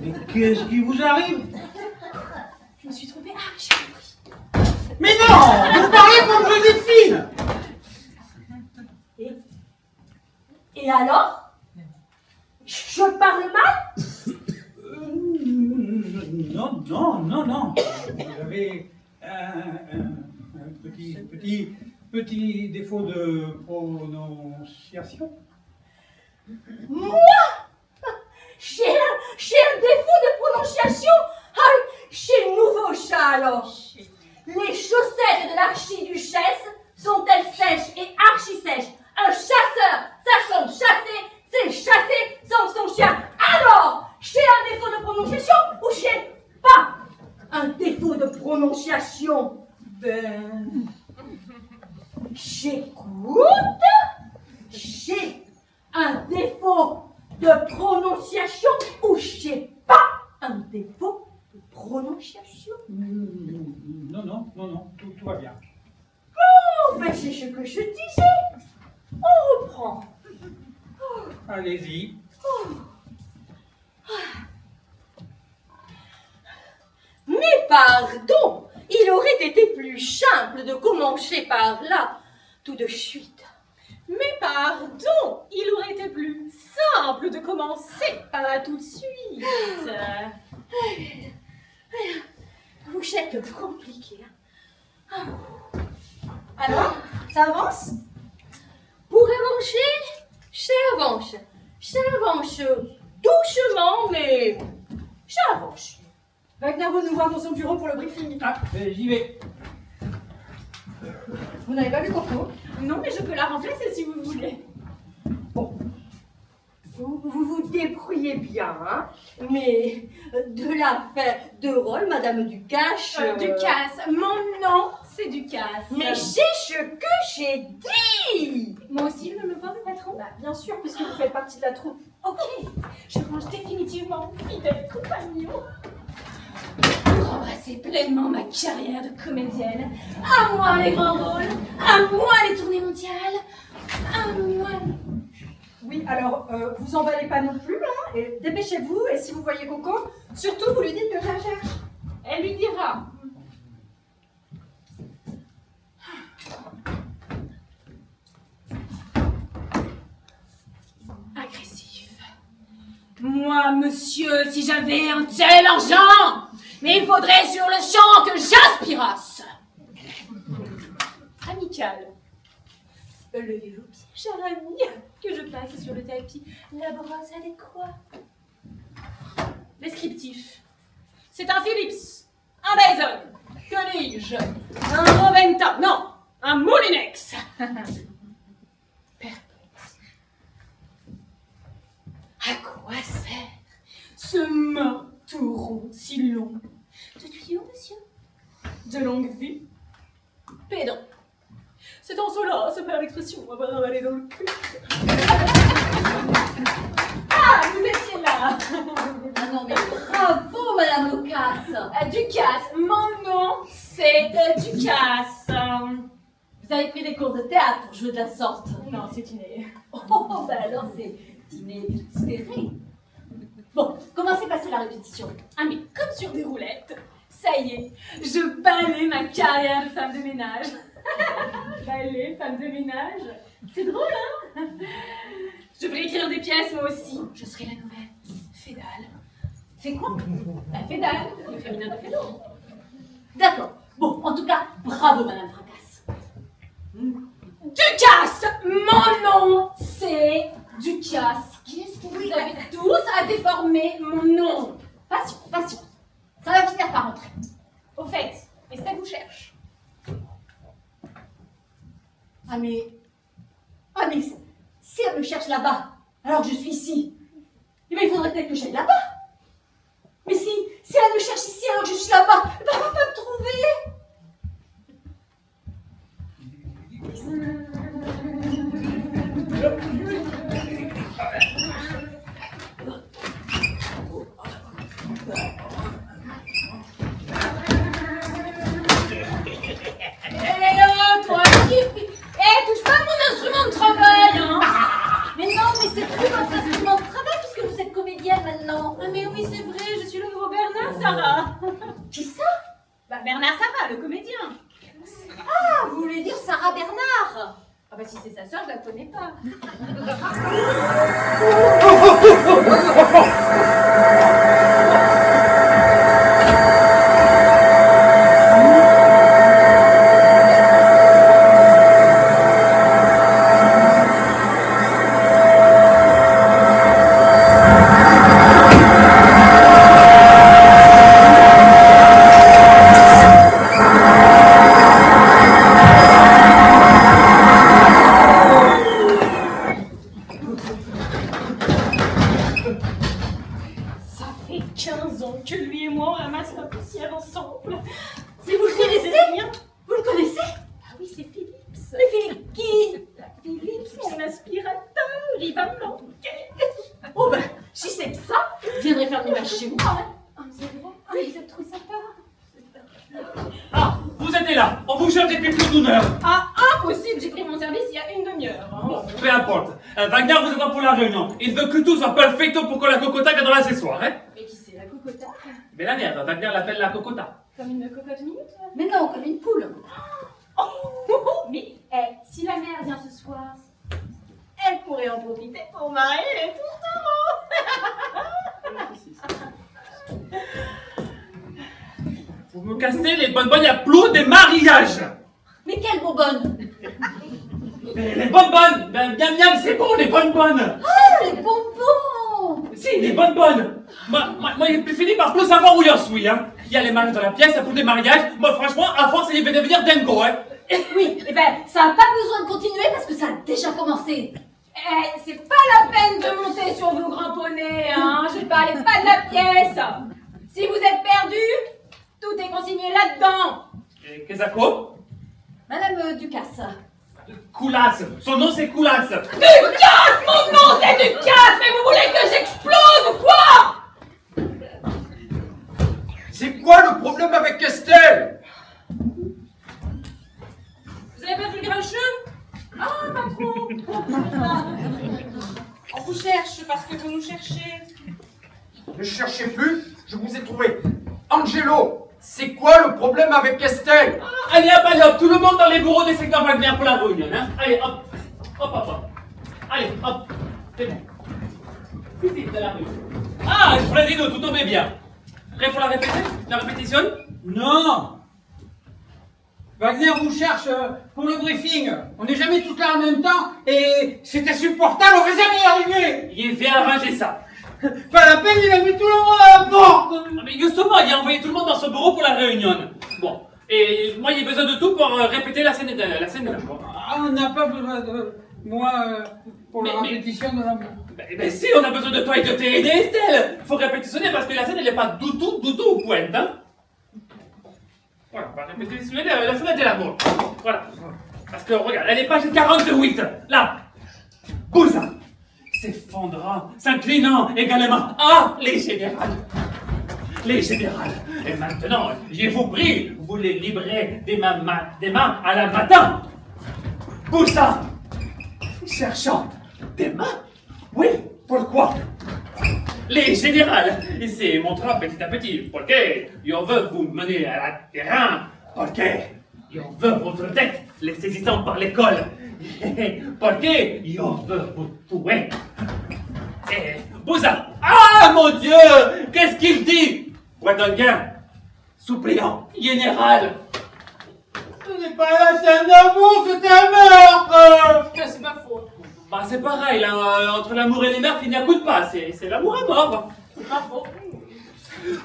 Mais qu'est-ce qui vous arrive? Je me suis trompée. Ah, j'ai compris. Mais non, vous parlez comme Joséphine. Et alors? Je parle mal? Non. Vous avez un petit défaut de prononciation. Moi? J'ai un défaut de prononciation? Ah, c'est nouveau ça alors. Les chaussettes de l'archiduchesse sont-elles sèches et archi-sèches? Un chasseur, sachant chasser, c'est chasser sans son chien. Alors, j'ai un défaut de prononciation ou j'ai pas un défaut de prononciation? Ben, j'écoute. J'ai un défaut de prononciation ou j'ai pas un défaut de prononciation? Non, tout va bien. Oh, ben c'est ce que je disais. On reprend. Allez-y. Mais pardon, il aurait été plus simple de commencer par là, tout de suite. Mais pardon, il aurait été plus simple de commencer par là tout de suite. Vous êtes compliqué. Alors, ça avance? Pour avancer, ça avance. Ça avance doucement, mais ça avance. Wagner veut nous voir dans son bureau pour le briefing. Ah, ben, j'y vais. Vous n'avez pas vu Coco? Non, mais je peux la remplacer si vous voulez. Vous vous débrouillez bien, hein? Mais de la fait de rôle, Madame Ducasse. Ducasse, mon nom, c'est Ducasse. Mais c'est ce que j'ai dit! Moi aussi, je me vois, le patron. Bah, bien sûr, puisque vous faites partie de la troupe. Ok, je range définitivement fidèle compagnon. Pour embrasser pleinement ma carrière de comédienne. À moi les grands rôles, à moi les tournées mondiales, à moi. Oui, alors, vous emballez pas non plus, hein, et dépêchez-vous, et si vous voyez Coco, surtout vous lui dites que je la cherche. Elle lui dira. Agressif. Moi, monsieur, si j'avais un tel argent, mais il faudrait sur le champ que j'aspirasse. Amical. Levez vos pieds, cher ami, que je passe sur le tapis la brosse adéquate. Descriptif. C'est un Philips, un Dyson, que dis-je, un Roventa, non, un Moulinex. Perplexe. À quoi sert ce marteau si long? De tuyaux, monsieur? De longue vie? Pédant. C'est en cela, se perd l'expression, on va ravaler dans le cul. Ah, vous étiez là. Ah non, mais bravo, Madame Lucas. Ducasse, mon nom, c'est Ducasse. Vous avez pris des cours de théâtre pour jouer de la sorte. Non, c'est Iné. Oh, ben alors c'est inespéré. Bon, comment s'est passée la répétition? Ah, mais comme sur des roulettes, ça y est, je balaie ma carrière de femme de ménage. Ballet, femme de ménage, c'est drôle, hein? Je devrais écrire des pièces, moi aussi. Je serai la nouvelle Fédale. Fait quoi? La Fédale, le féminin de Fédot. D'accord. Bon, en tout cas, bravo, Madame Fracasse. Ducasse, mon nom, c'est Ducasse. Qu'est-ce que Vous avez tous à déformer mon nom. Patience, patience. Ça va finir par rentrer. Au fait, Estelle vous cherche. Ah mais si elle me cherche là-bas, alors que je suis ici, eh bien, il faudrait peut-être que j'aille là-bas. Mais si elle me cherche ici alors que je suis là-bas, eh ben, elle va pas me trouver. Toi, touche pas à mon instrument de travail, hein. Mais non, mais c'est plus votre instrument de travail puisque vous êtes comédienne maintenant. Ah mais oui, c'est vrai, je suis le nouveau Bernard Sarah. Qui ça? Bah Bernard Sarah, le comédien. Ah, vous voulez dire Sarah Bernard? Ah bah si c'est sa sœur, je la connais pas. Ça fait 15 ans que lui et moi on ramasse la poussière ensemble. Si vous le connaissez? Rien. Vous le connaissez? Ah oui, c'est Philips. Mais Philippe, qui? Philips, mon aspirateur, il va me manquer. Oh ben, si c'est que ça, je viendrai faire le ménage chez moi. Hein. Ah, c'est vrai. Ah, vous êtes trop sympa. Ah, vous êtes là. On vous cherche depuis plus d'une heure. Ah, impossible, j'ai pris mon service il y a une demi-heure. Hein. Bon, peu importe. Wagner vous attend pour la réunion. Il veut que tout soit perfecto pour que la cocota vienne dans l'accessoire, hein? Mais qui c'est, la cocota? Mais la merde, Wagner l'appelle la cocota. Comme une cocotte minute? Mais non, comme une poule. Mais, si la mère vient ce soir, elle pourrait en profiter pour marier les tourtereaux. Vous me cassez les bonbonnes, il y a plus de mariage. Mais quelle bonbonne! Mais les bonbonnes, ben miam miam, c'est bon, les bonbonnes. Ah, les bonbons! Si, les bonbonnes. Moi, j'ai fini par plus savoir où j'en suis, hein. Il y a les mariages dans la pièce, il y a plus des mariages. Moi, franchement, à force, il va devenir dingo, hein. Oui, eh ben, ça n'a pas besoin de continuer parce que ça a déjà commencé. C'est pas la peine de monter sur vos grands poneys, hein. Je parlais pas de la pièce. Si vous êtes perdu, tout est consigné là-dedans. Et qu'est-ce que ça coûte? Madame Ducasse. Coulasse. Son nom, c'est Coulasse. Ducasse, mon nom c'est Ducasse, mais vous voulez que j'explose ou quoi? C'est quoi le problème avec Estelle? Vous avez pas vu le grincheux? Ah, pas trop. On vous cherche parce que vous nous cherchez. Ne cherchez plus, je vous ai trouvé. Angelo, c'est quoi le problème avec Estelle? Allez, hop, tout le monde dans les bureaux des secteurs Wagner pour la réunion, hein. Allez, hop. Allez, hop. C'est bon. Si, de la réunion. Ah, Fredino, tout tombait bien. Prêt pour la répétition? Non! Wagner vous cherche pour le briefing. On n'est jamais tous là en même temps et c'est insupportable, on va jamais y arriver. Il vient arranger ça. Pas la peine, il a mis tout le monde à la porte. Ah, mais justement, il a envoyé tout le monde dans son bureau pour la réunion. Bon, et moi, il a besoin de tout pour répéter la scène de l'amour. Ah, on n'a pas besoin de moi pour la Mais- répétition de l'amour. Ben si, on a besoin de toi et de t'aider, Estelle. Faut répétitionner parce que la scène, elle est pas du tout au point, hein. Voilà, on va répétitionner la scène de l'amour. Voilà. Parce que, regarde, elle est page 48, là. Bouza s'effondrant, s'inclinant également. Ah, les générales. Les générales. Et maintenant, je vous prie, vous les librez des mains à la matin. Bouza cherchant des mains. Oui, pourquoi? Les générales, et c'est montrant petit à petit, parce que on veut vous mener à la terrain, parce que on veut votre tête, les saisissant par l'école, parce que on veut vous tuer. Et Bouza, ah mon Dieu, qu'est-ce qu'il dit? Bretonien, suppléant, général. Ce n'est pas la scène d'amour, c'est un meurtre. C'est ma faute. Bah c'est pareil, là, entre l'amour et les meurtres, il n'y a coup de pas, c'est l'amour à mort. C'est ma faute.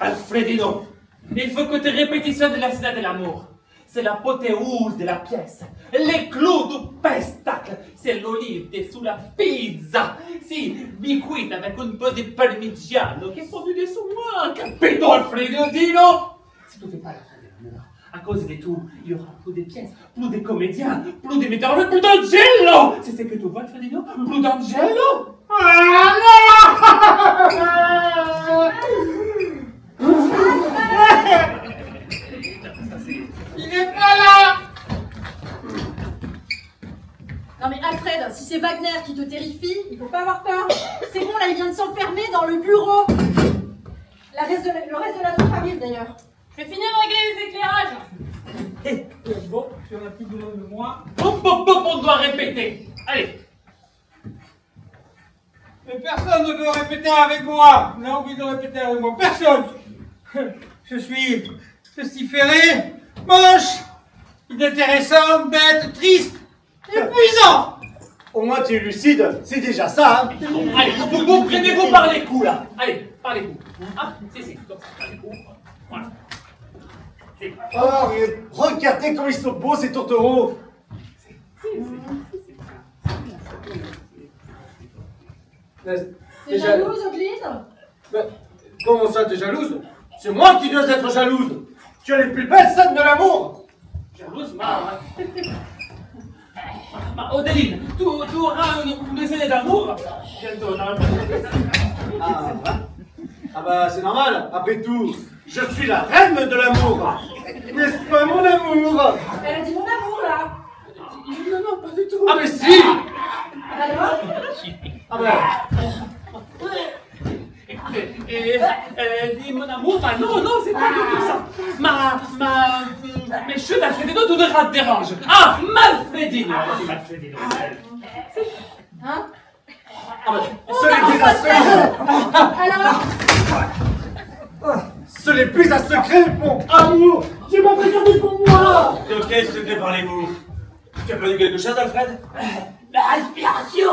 Alfredino, il faut que tu répétitionnes la scène de l'amour. C'est l'apothéose de la pièce, les clous du pestacle, c'est l'olive dessous la pizza. Si, bicuite avec un peu de parmigiano qui est fondu dessous moi, capito Alfredino. Si tu fais pas la scène de l'amour, à cause de tout, il y aura plus de pièces, plus de comédiens, plus de metteurs en scène, plus d'Angelo. C'est ce que tu vois, Alfredino, plus d'Angelo. Il n'est pas là. Non mais Alfred, si c'est Wagner qui te terrifie, il faut pas avoir peur. C'est bon, là, il vient de s'enfermer dans le bureau. Le reste de la troupe arrive d'ailleurs. Je vais finir de régler les éclairages. Bon, si on n'a plus besoin de moi. On doit répéter. Allez. Mais personne ne veut répéter avec moi. On a envie de répéter avec moi. Personne. Je suis pestiféré, moche, inintéressant, bête, triste, épuisant. Au moins tu es lucide, c'est déjà ça, hein. Allez, vous prenez-vous par les coups là. Allez, par les coups. Ah, si, comme ça, par les coups. Voilà. C'est- Oh, mais regardez comme ils sont beaux ces tourtereaux. T'es jalouse, Ogline? Mais comment ça, t'es jalouse? C'est moi qui dois être jalouse. Tu as les plus belles scènes de l'amour. Jalouse, Odeline, tu auras une scène d'amour bientôt dans le Ah bah c'est normal, après tout, je suis la reine de l'amour. N'est-ce pas mon amour? Elle a dit mon amour là. Non, pas du tout. Ah mais si. Alors? Ah bah, Écoutez, elle dit mon amour, bah non, c'est pas du tout ça. Mes cheveux d'Alfredino, tout te dérange. Ah, Malfredino. C'est Malfredino. Hein? ah bah, ce n'est plus un secret. Alors? Ce n'est plus un secret, mon amour. Tu m'as regardé pour moi. De quel secret parlez-vous? Tu as pas dit quelque chose, Alfred? La respiration.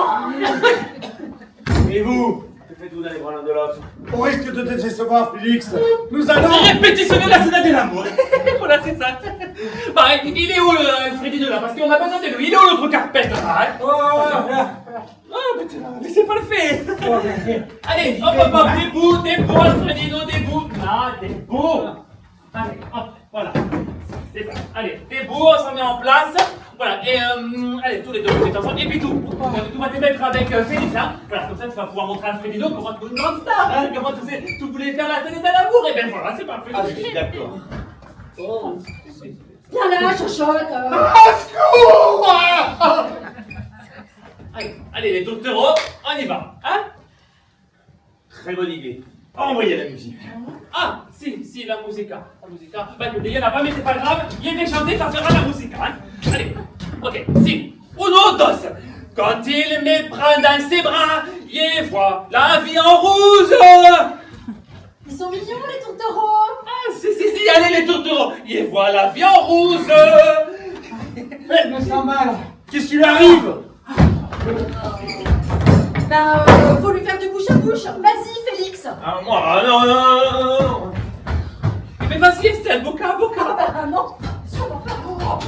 Et vous? Que faites-vous dans les bras l'un de l'autre? Au risque de te décevoir, Félix, nous allons... Répétitionner la scène de l'amour. Voilà, c'est ça. Bah, il est où Alfredino là? Parce qu'on a besoin de lui. Il est où l'autre carpette là, hein? Oh, mais c'est pas le fait. Allez, hop, debout, Alfredino, debout. Là, debout. Allez, hop, voilà. C'est ça. Allez, debout, on s'en met en place. Voilà, et allez, tous les deux, vous êtes ensemble. Et puis tout. Tu vas te mettre avec Félix, hein. Voilà, comme ça, tu vas pouvoir montrer à Alfredino comment tu es une grande star, hein. Comment tu voulais faire la scène de l'amour. Et ben voilà, c'est parfait. Ah, je suis d'accord. Viens là, chochotte. Allez, les doctoraux, on y va, hein? Très bonne idée. Envoyez la musique. Ah, si, la musica. Bah écoutez, il y en a pas, mais c'est pas grave. Il est chanté, ça sera la musica, hein? Allez, ok, si. Uno, dos. Quand il me prend dans ses bras, il voit la vie en rouge. Ils sont mignons les tourtereaux. Ah, si, allez les tourtereaux. Il voit la vie en rouge. Je me sens mal. Qu'est-ce qui lui arrive? Ben, faut lui faire du bouche à bouche. Vas-y, fais Ah, moi, non, non, non, non. Mais vas-y Estelle, boca, boca. Ah non, sûrement pas.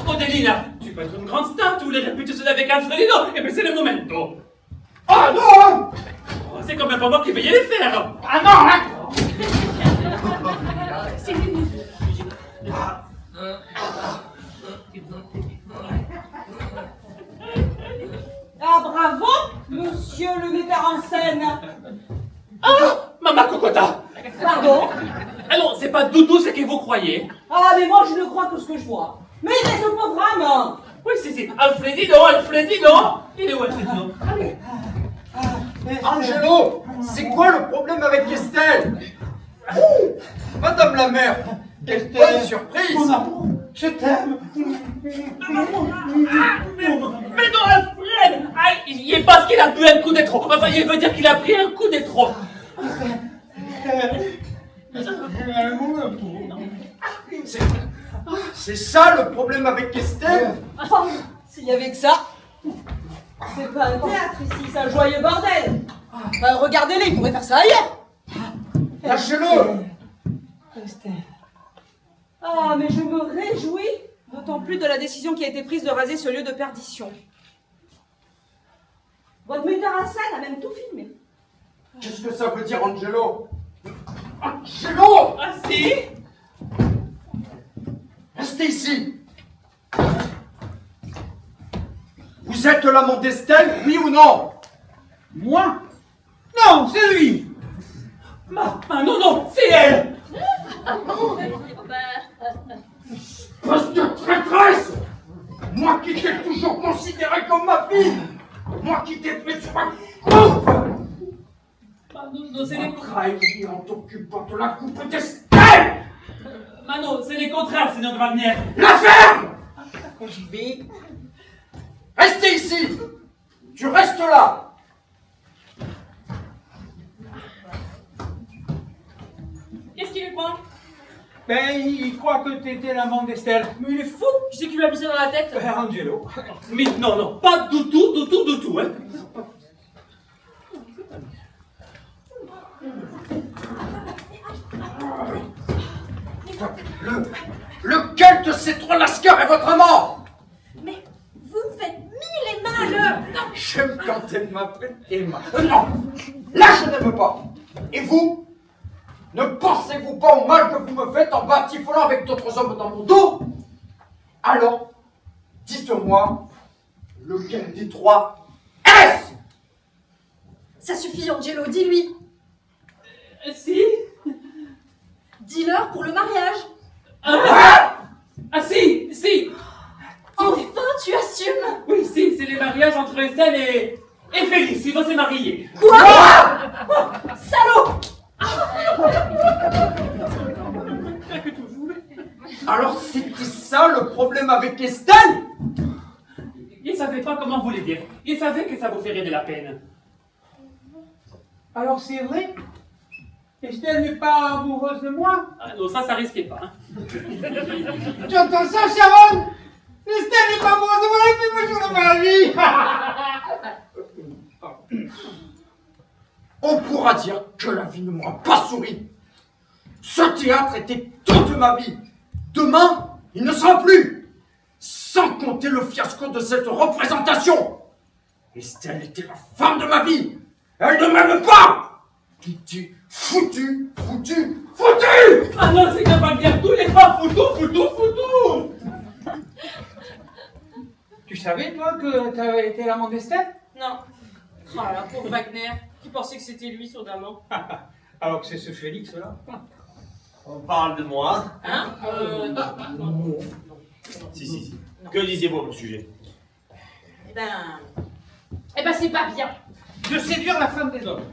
Oh Delina, tu peux être une grande star, tu voulais répéter cela avec Alfredo, et bien c'est le momento. Ah non! Oh, c'est quand même pas moi qui vais y les faire. Ah non, hein. C'est lui. Ah bravo, monsieur le metteur en scène. Ah, Maman Cocota. Pardon? Ah non, c'est pas du tout ce que vous croyez. Ah mais moi je ne crois que ce que je vois. Mais il est ce pauvre âme. Oui, si, Alfredino, Alfredino. Il est où Alfredino? Allez. Angelo, c'est quoi le problème avec Estelle? Ouh, Madame la mère, quelle bonne surprise! Mon amour, je t'aime. Mais non, Alfred! Ah, il est parce qu'il a bu un coup de trop. Enfin, il veut dire qu'il a pris un coup de trop. C'est ça le problème avec Estelle? Oh, s'il y avait que ça. C'est pas un théâtre ici, c'est un joyeux bordel. Regardez-les, ils pourraient faire ça ailleurs. Lâchez-le! Ah, mais je me réjouis, d'autant plus de la décision qui a été prise de raser ce lieu de perdition. Votre metteur en scène a même tout filmé. Qu'est-ce que ça veut dire, Angelo? Angelo! Ah si? Restez ici! Vous êtes l'amant d'Estelle, oui ou non? Moi? Non, c'est lui. Non, c'est elle! Poste de traîtresse! Moi qui t'ai toujours considéré comme ma fille! Moi qui t'ai pris sur ma coupe! Non, c'est les... Trahi en t'occupant de la coupe d'Estelle! Mano, c'est les contraires, Seigneur de Wagner. La ferme! J'y vais. Restez ici! Tu restes là! Qu'est-ce qu'il lui prend? Ben, il croit que t'étais l'amant d'Estelle. Mais il est fou! Qui c'est qui lui a mis ça dans la tête? Angelo. Mais non, pas du tout, hein. Lequel de ces trois lascars est votre amant? Mais vous me faites mille et malheurs. J'aime quand elle m'appelle Emma. Non! Là, je n'aime pas! Et vous? Ne pensez-vous pas au mal que vous me faites en batifolant avec d'autres hommes dans mon dos? Alors, dites-moi, lequel des trois est-ce? Ça suffit, Angelo, dis-lui. Si? Dis-leur pour le mariage. Ah si! Enfin, tu assumes. Oui, si, c'est les mariages entre Estelle et Félix, ils vont se marier. Quoi? Salaud! Alors c'était ça le problème avec Estelle? Il savait pas comment vous le dire. Il savait que ça vous ferait de la peine. Alors c'est vrai? Estelle n'est pas amoureuse de moi? Ah non, ça risquait pas. Hein. Tu entends ça, Sharon? Estelle n'est pas amoureuse de moi, elle fait plus de ma vie! On pourra dire que la vie ne m'aura pas souri. Ce théâtre était toute ma vie. Demain, il ne sera plus. Sans compter le fiasco de cette représentation. Estelle était la femme de ma vie. Elle ne m'aime pas. Foutu. Ah non, c'est pas bien, tous les pas foutu. Tu savais, toi, que t'avais été l'amant d'Estelle? Non. Oh là, pauvre Wagner, qui pensait que c'était lui, soudainement. Alors que c'est ce Félix-là. On parle de moi. Hein? Non. Si. Que disiez-vous au sujet? Eh ben, c'est pas bien. De séduire la femme des hommes.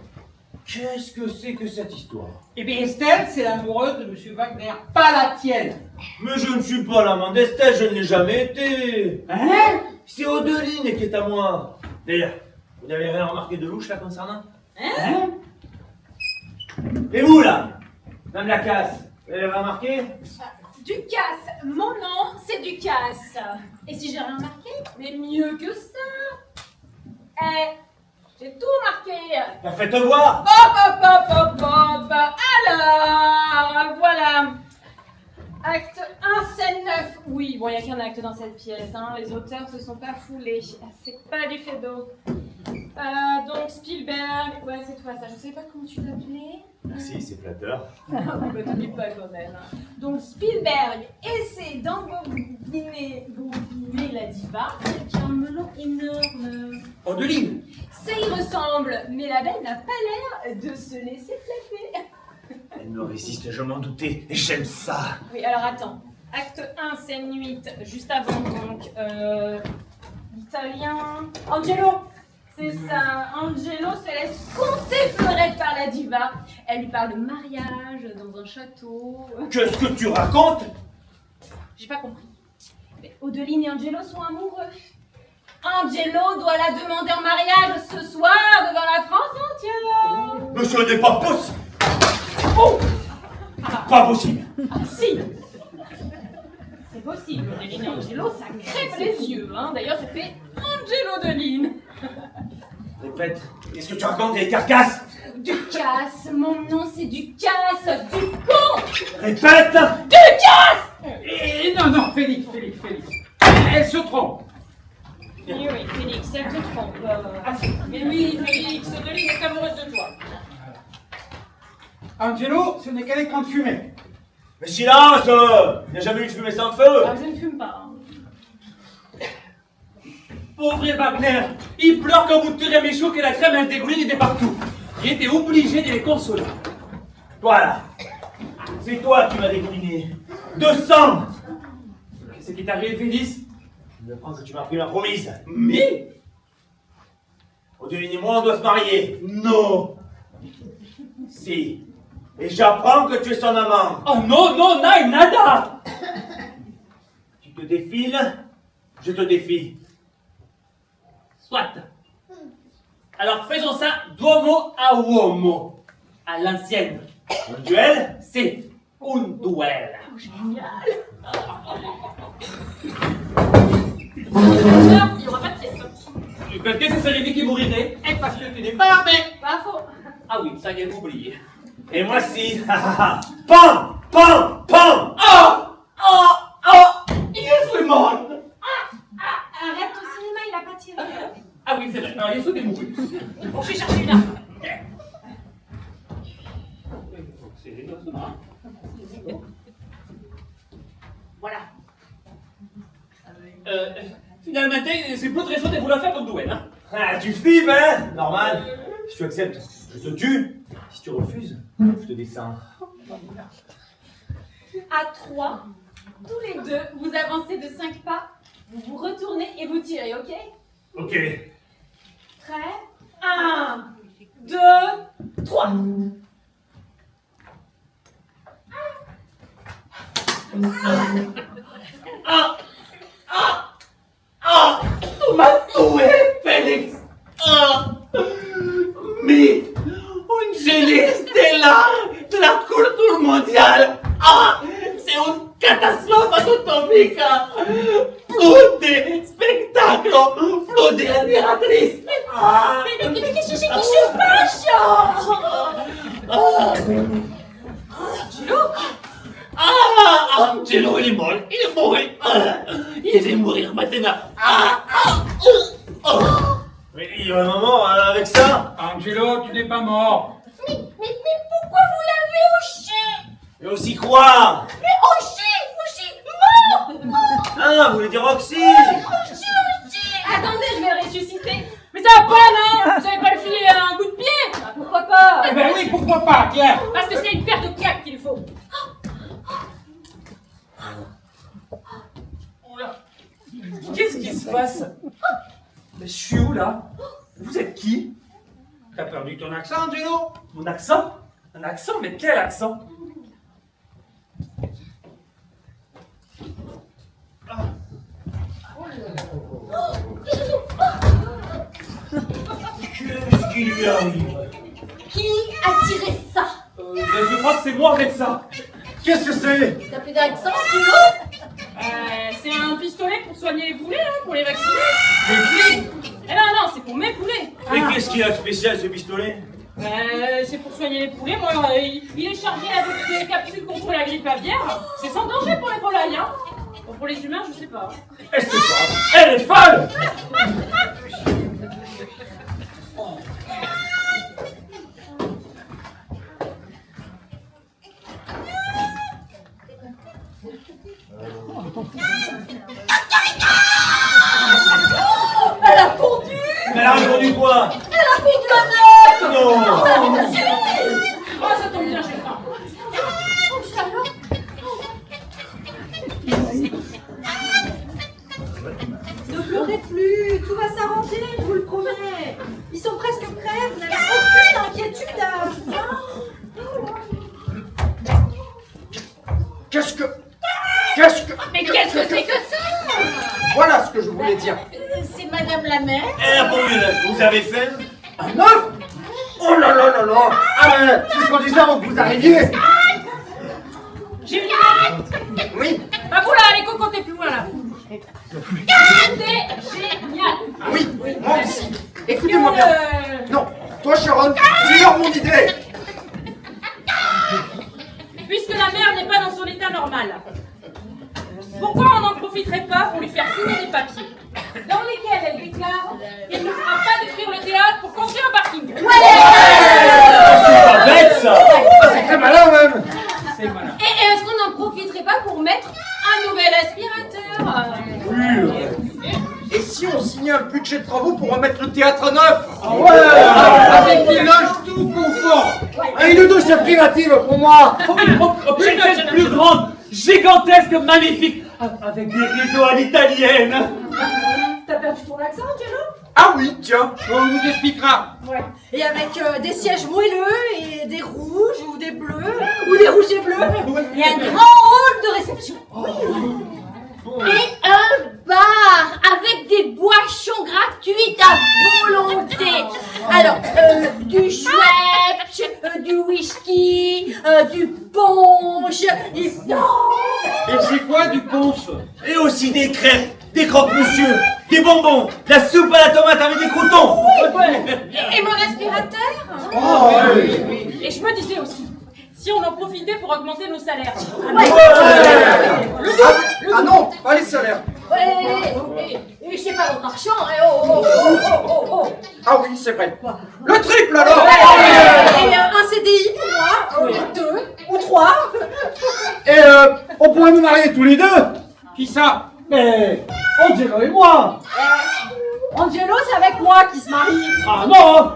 Qu'est-ce que c'est que cette histoire? Eh bien, Estelle, c'est l'amoureuse de M. Wagner, pas la tienne. Mais je ne suis pas l'amant d'Estelle, je ne l'ai jamais été. Hein? C'est Odeline qui est à moi. D'ailleurs, vous n'avez rien remarqué de louche là concernant? Hein? Et vous là? Madame Lacasse, vous avez rien remarqué? Ducasse, mon nom, c'est Ducasse. Et si j'ai rien remarqué? Mais mieux que ça. Eh, j'ai tout remarqué. Bah faites voir! Hop. oui, bon, il n'y a qu'un acte dans cette pièce, hein. Les auteurs se sont pas foulés. C'est pas du fait d'eau. Donc Spielberg, ouais, c'est toi ça. Je sais pas comment tu t'appelais. Merci, c'est flatteur. Bah, t'oublies pas quand même. Hein. Donc Spielberg essaie d'embobiner la diva, celle qui a un melon énorme. Odeline. Ça y ressemble, mais la belle n'a pas l'air de se laisser flatter. Elle me résiste, je m'en doutais. J'aime ça. Oui, alors attends. Acte 1, scène 8, juste avant donc. Italien. Angelo! C'est ça, Angelo se laisse compter fleurette par la diva. Elle lui parle de mariage dans un château. Qu'est-ce que tu racontes? J'ai pas compris. Mais Odeline et Angelo sont amoureux. Angelo doit la demander en mariage ce soir devant la France entière. Mais ce n'est pas possible. Oh, pas possible. Ah si. C'est possible, Odeline et Angelo, ça crève les yeux. Hein. D'ailleurs, ça fait Angelo Odeline. Répète, qu'est-ce que tu racontes des carcasses? Du casse, mon nom c'est du casse, du con. Répète. Du casse. Et non, Félix. Elle se trompe. Oui, Félix, elle te trompe. Mais oui, Félix, Odeline est amoureuse de toi. Angelo, ce n'est qu'un écran de fumée. Mais silence. Il n'y a jamais eu de fumée sans feu. Ah, je ne fume pas. Hein. Pauvre Wagner, il pleure quand vous tirez mes choux que la crème elle dégouline de partout. Il était obligé de les consoler. Voilà. C'est toi qui m'as dégouliné. 200. Qu'est-ce qui t'arrive, Félix? Je me prends que tu m'as pris ma promise. Mais Odeline et moi, on doit se marier. Non. Si. Et j'apprends que tu es son amant. oh non, nada. Tu te défiles, je te défie. Soit. Alors faisons ça d'uomo à uomo. À l'ancienne. Un duel? C'est un duel. Non, il n'y aura pas de pièce. Parce que ce serait lui qui mourirait. Et parce que tu n'es pas armé. Pas faux. Ah oui, ça y est, oublié. Et moi si. Pam! Pam! Pam! Il est mort. Arrête au cinéma, il a pas tiré. Ah oui, c'est vrai. Alors, il est sauté mourir. Bon, je vais chercher une arme. Voilà. Finalement, c'est plus très chaud de vouloir faire comme duel. Hein. Ah, tu filmes, hein? Normal. Si tu acceptes, je te tue. Si tu refuses, je te descends. À 3, tous les deux, vous avancez de 5 pas, vous vous retournez et vous tirez, ok? Ok. Prêt? 1, 2, 3. Tu m'as tué, Félix. Mais Angeli stellar de la culture mondiale. C'est une catastrophe atomique. Plus de spectacles, plus d'admiratrices. Mais qu'est-ce qui se passe? Angelo, il est mort. Il est mort. Il va mourir maintenant. Mais il y a un moment avec ça. Angelo, tu n'es pas mort. Mais pourquoi vous l'avez hoché? Et aussi quoi? Mais hoché, mort! Ah, vous voulez dire Roxy? Hoché! Attendez, je vais le ressusciter. Mais ça va pas, non? Vous savez pas le filer un coup de pied? Bah, pourquoi pas? Eh ben oui, pourquoi pas, tiens. Parce que c'est une paire de claques qu'il faut. Qu'est-ce qui se passe? Mais je suis où là? Vous êtes qui? T'as perdu ton accent, Angelo? Mon accent? Un accent? Mais quel accent? Qu'est-ce qui lui arrive? Qui a tiré ça? Je crois que c'est moi avec ça. Qu'est-ce que c'est? T'as plus d'accent, Angelo? C'est un pistolet pour soigner les poulets, hein, pour les vacciner. Les filles? Eh non, c'est pour mes poulets. Mais qu'est-ce qu'il a de spécial ce pistolet? C'est pour soigner les poulets. Moi, il est chargé avec des capsules contre la grippe aviaire. C'est sans danger pour les volailles, hein. Bon, pour les humains, je sais pas. Elle sait pas. Elle est folle. Elle a pondu! Mais elle a répondu quoi? Elle a pondu la neuf! Non. Oh, ça tombe bien, j'ai faim. Oh, Charlotte! Ne pleurez plus, tout va s'arranger, je vous le promets. Ils sont presque prêts, vous n'avez aucune inquiétude à... Qu'est-ce que... Mais qu'est-ce que c'est que ça? Voilà ce que je voulais dire. C'est Madame la mère. Elle a pondu une œuf. Vous avez faim? Un œuf? Oh là là là là. Ah ben, c'est ce qu'on disait avant que vous arriviez. J'ai une idée. Oui, Bah vous là, allez, comptez plus loin là. C'était génial. oui, moi aussi. Écoutez-moi bien. Non, toi Sharon, dis-leur mon idée. Puisque la mère n'est pas dans son état normal, pourquoi on n'en profiterait pas pour lui faire signer des papiers dans lesquels elle déclare qu'elle ne fera pas détruire le théâtre pour construire un parking? C'est pas bête ça. Ah, c'est très malin même. C'est malin. Et est-ce qu'on n'en profiterait pas pour mettre un nouvel aspirateur? Et si on signait un budget de travaux pour remettre le théâtre à neuf? Avec des loges tout confort. Et une douche privative pour moi. Une fête plus grande, gigantesque, magnifique, avec des rideaux à l'italienne. T'as perdu ton accent, Angelo? Ah oui, tiens. On vous expliquera. Ouais. Et avec des sièges moelleux et des rouges ou des bleus, ou des rouges et bleus. Et un grand hall de réception. Et un bar avec des boissons gratuites à volonté. Alors, du Schweppes, du whisky, du punch. Et... Et c'est quoi du punch? Et aussi des crêpes, des croque-monsieur, des bonbons, de la soupe à la tomate avec des croutons. Et mon aspirateur? Oh, Et je me disais aussi, si on en profitait pour augmenter nos salaires. Ah non, pas les salaires. Et je sais pas votre argent. Oh. Ah oui, c'est vrai. Le triple alors. Et un CDI pour moi, ou deux, ou trois. Et on pourrait nous marier tous les deux. Qui ça? Mais Angelo et moi. Angelo, c'est avec moi qui se marie. Ah non.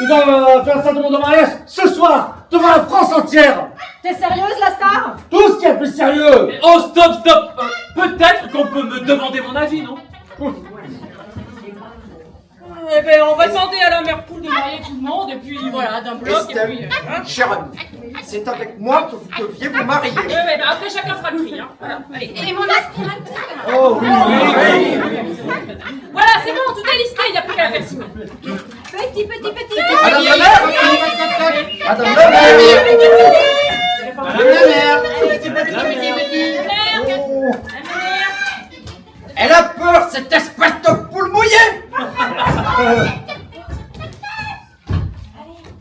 Il va faire sa demande de mariage ce soir devant la France entière. T'es sérieuse, la star? Tout ce qui est plus sérieux. Mais oh, stop. Peut-être qu'on peut me demander mon avis, non? Eh ben, on va demander à la mère poule de marier tout le monde, et puis voilà, d'un bloc, et Estelle, puis... Sharon, c'est avec moi que vous deviez vous marier. Ouais, bah après chacun fera le prix, hein. Voilà, allez. Et mon aspirateur? Oh oui. Voilà, c'est bon, tout est listé, il n'y a plus qu'à la faire signer. Petit. Madame la mère. Madame la mère. Madame la mère. Elle a peur, cette espèce de poule mouillée.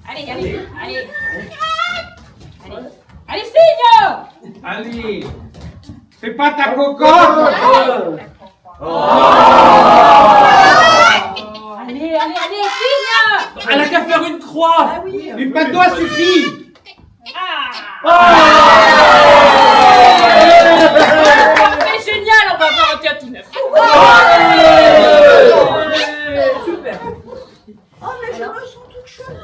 Allez, signe! Allez. Fais pas ta cocotte. Allez, signe! Elle a qu'à faire une croix. Une patte doigt suffit. C'est génial, on va avoir un théâtre tout neuf. Super. Oh, mais je me sens toute chaude.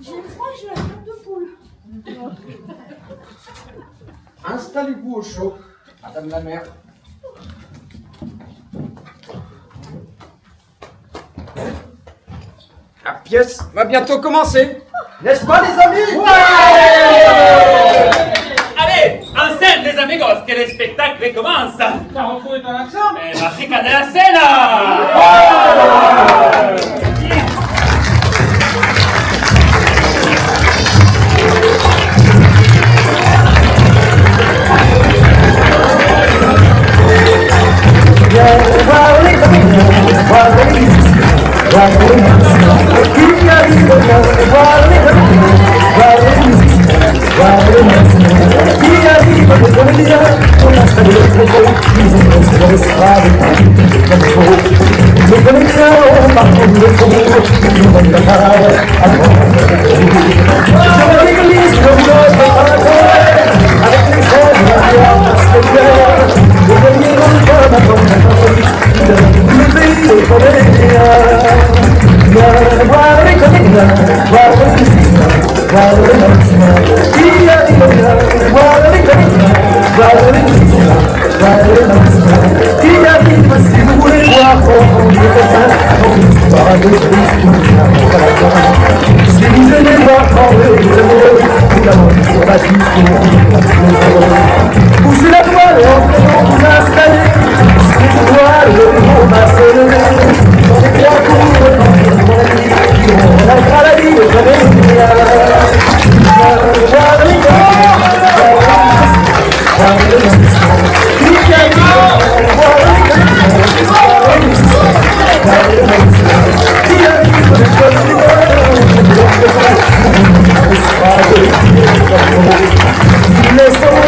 J'ai froid, j'ai la tête de poule. Installez-vous au chaud, Madame la mère. La pièce va bientôt commencer. N'est-ce pas, les amis? Allez, en scène, les amigos, que le spectacle commence. T'as retrouvé ton accent? Mais la chica de la scène. Vale, Si vous voulez voir si vous aimez voir trembler les amoureux, vous la montez sur la poussez la toile en vous installer, poussez les étoiles, le vent va se lever, dans les trois cours, qui relâchera la vie de Laisse-moi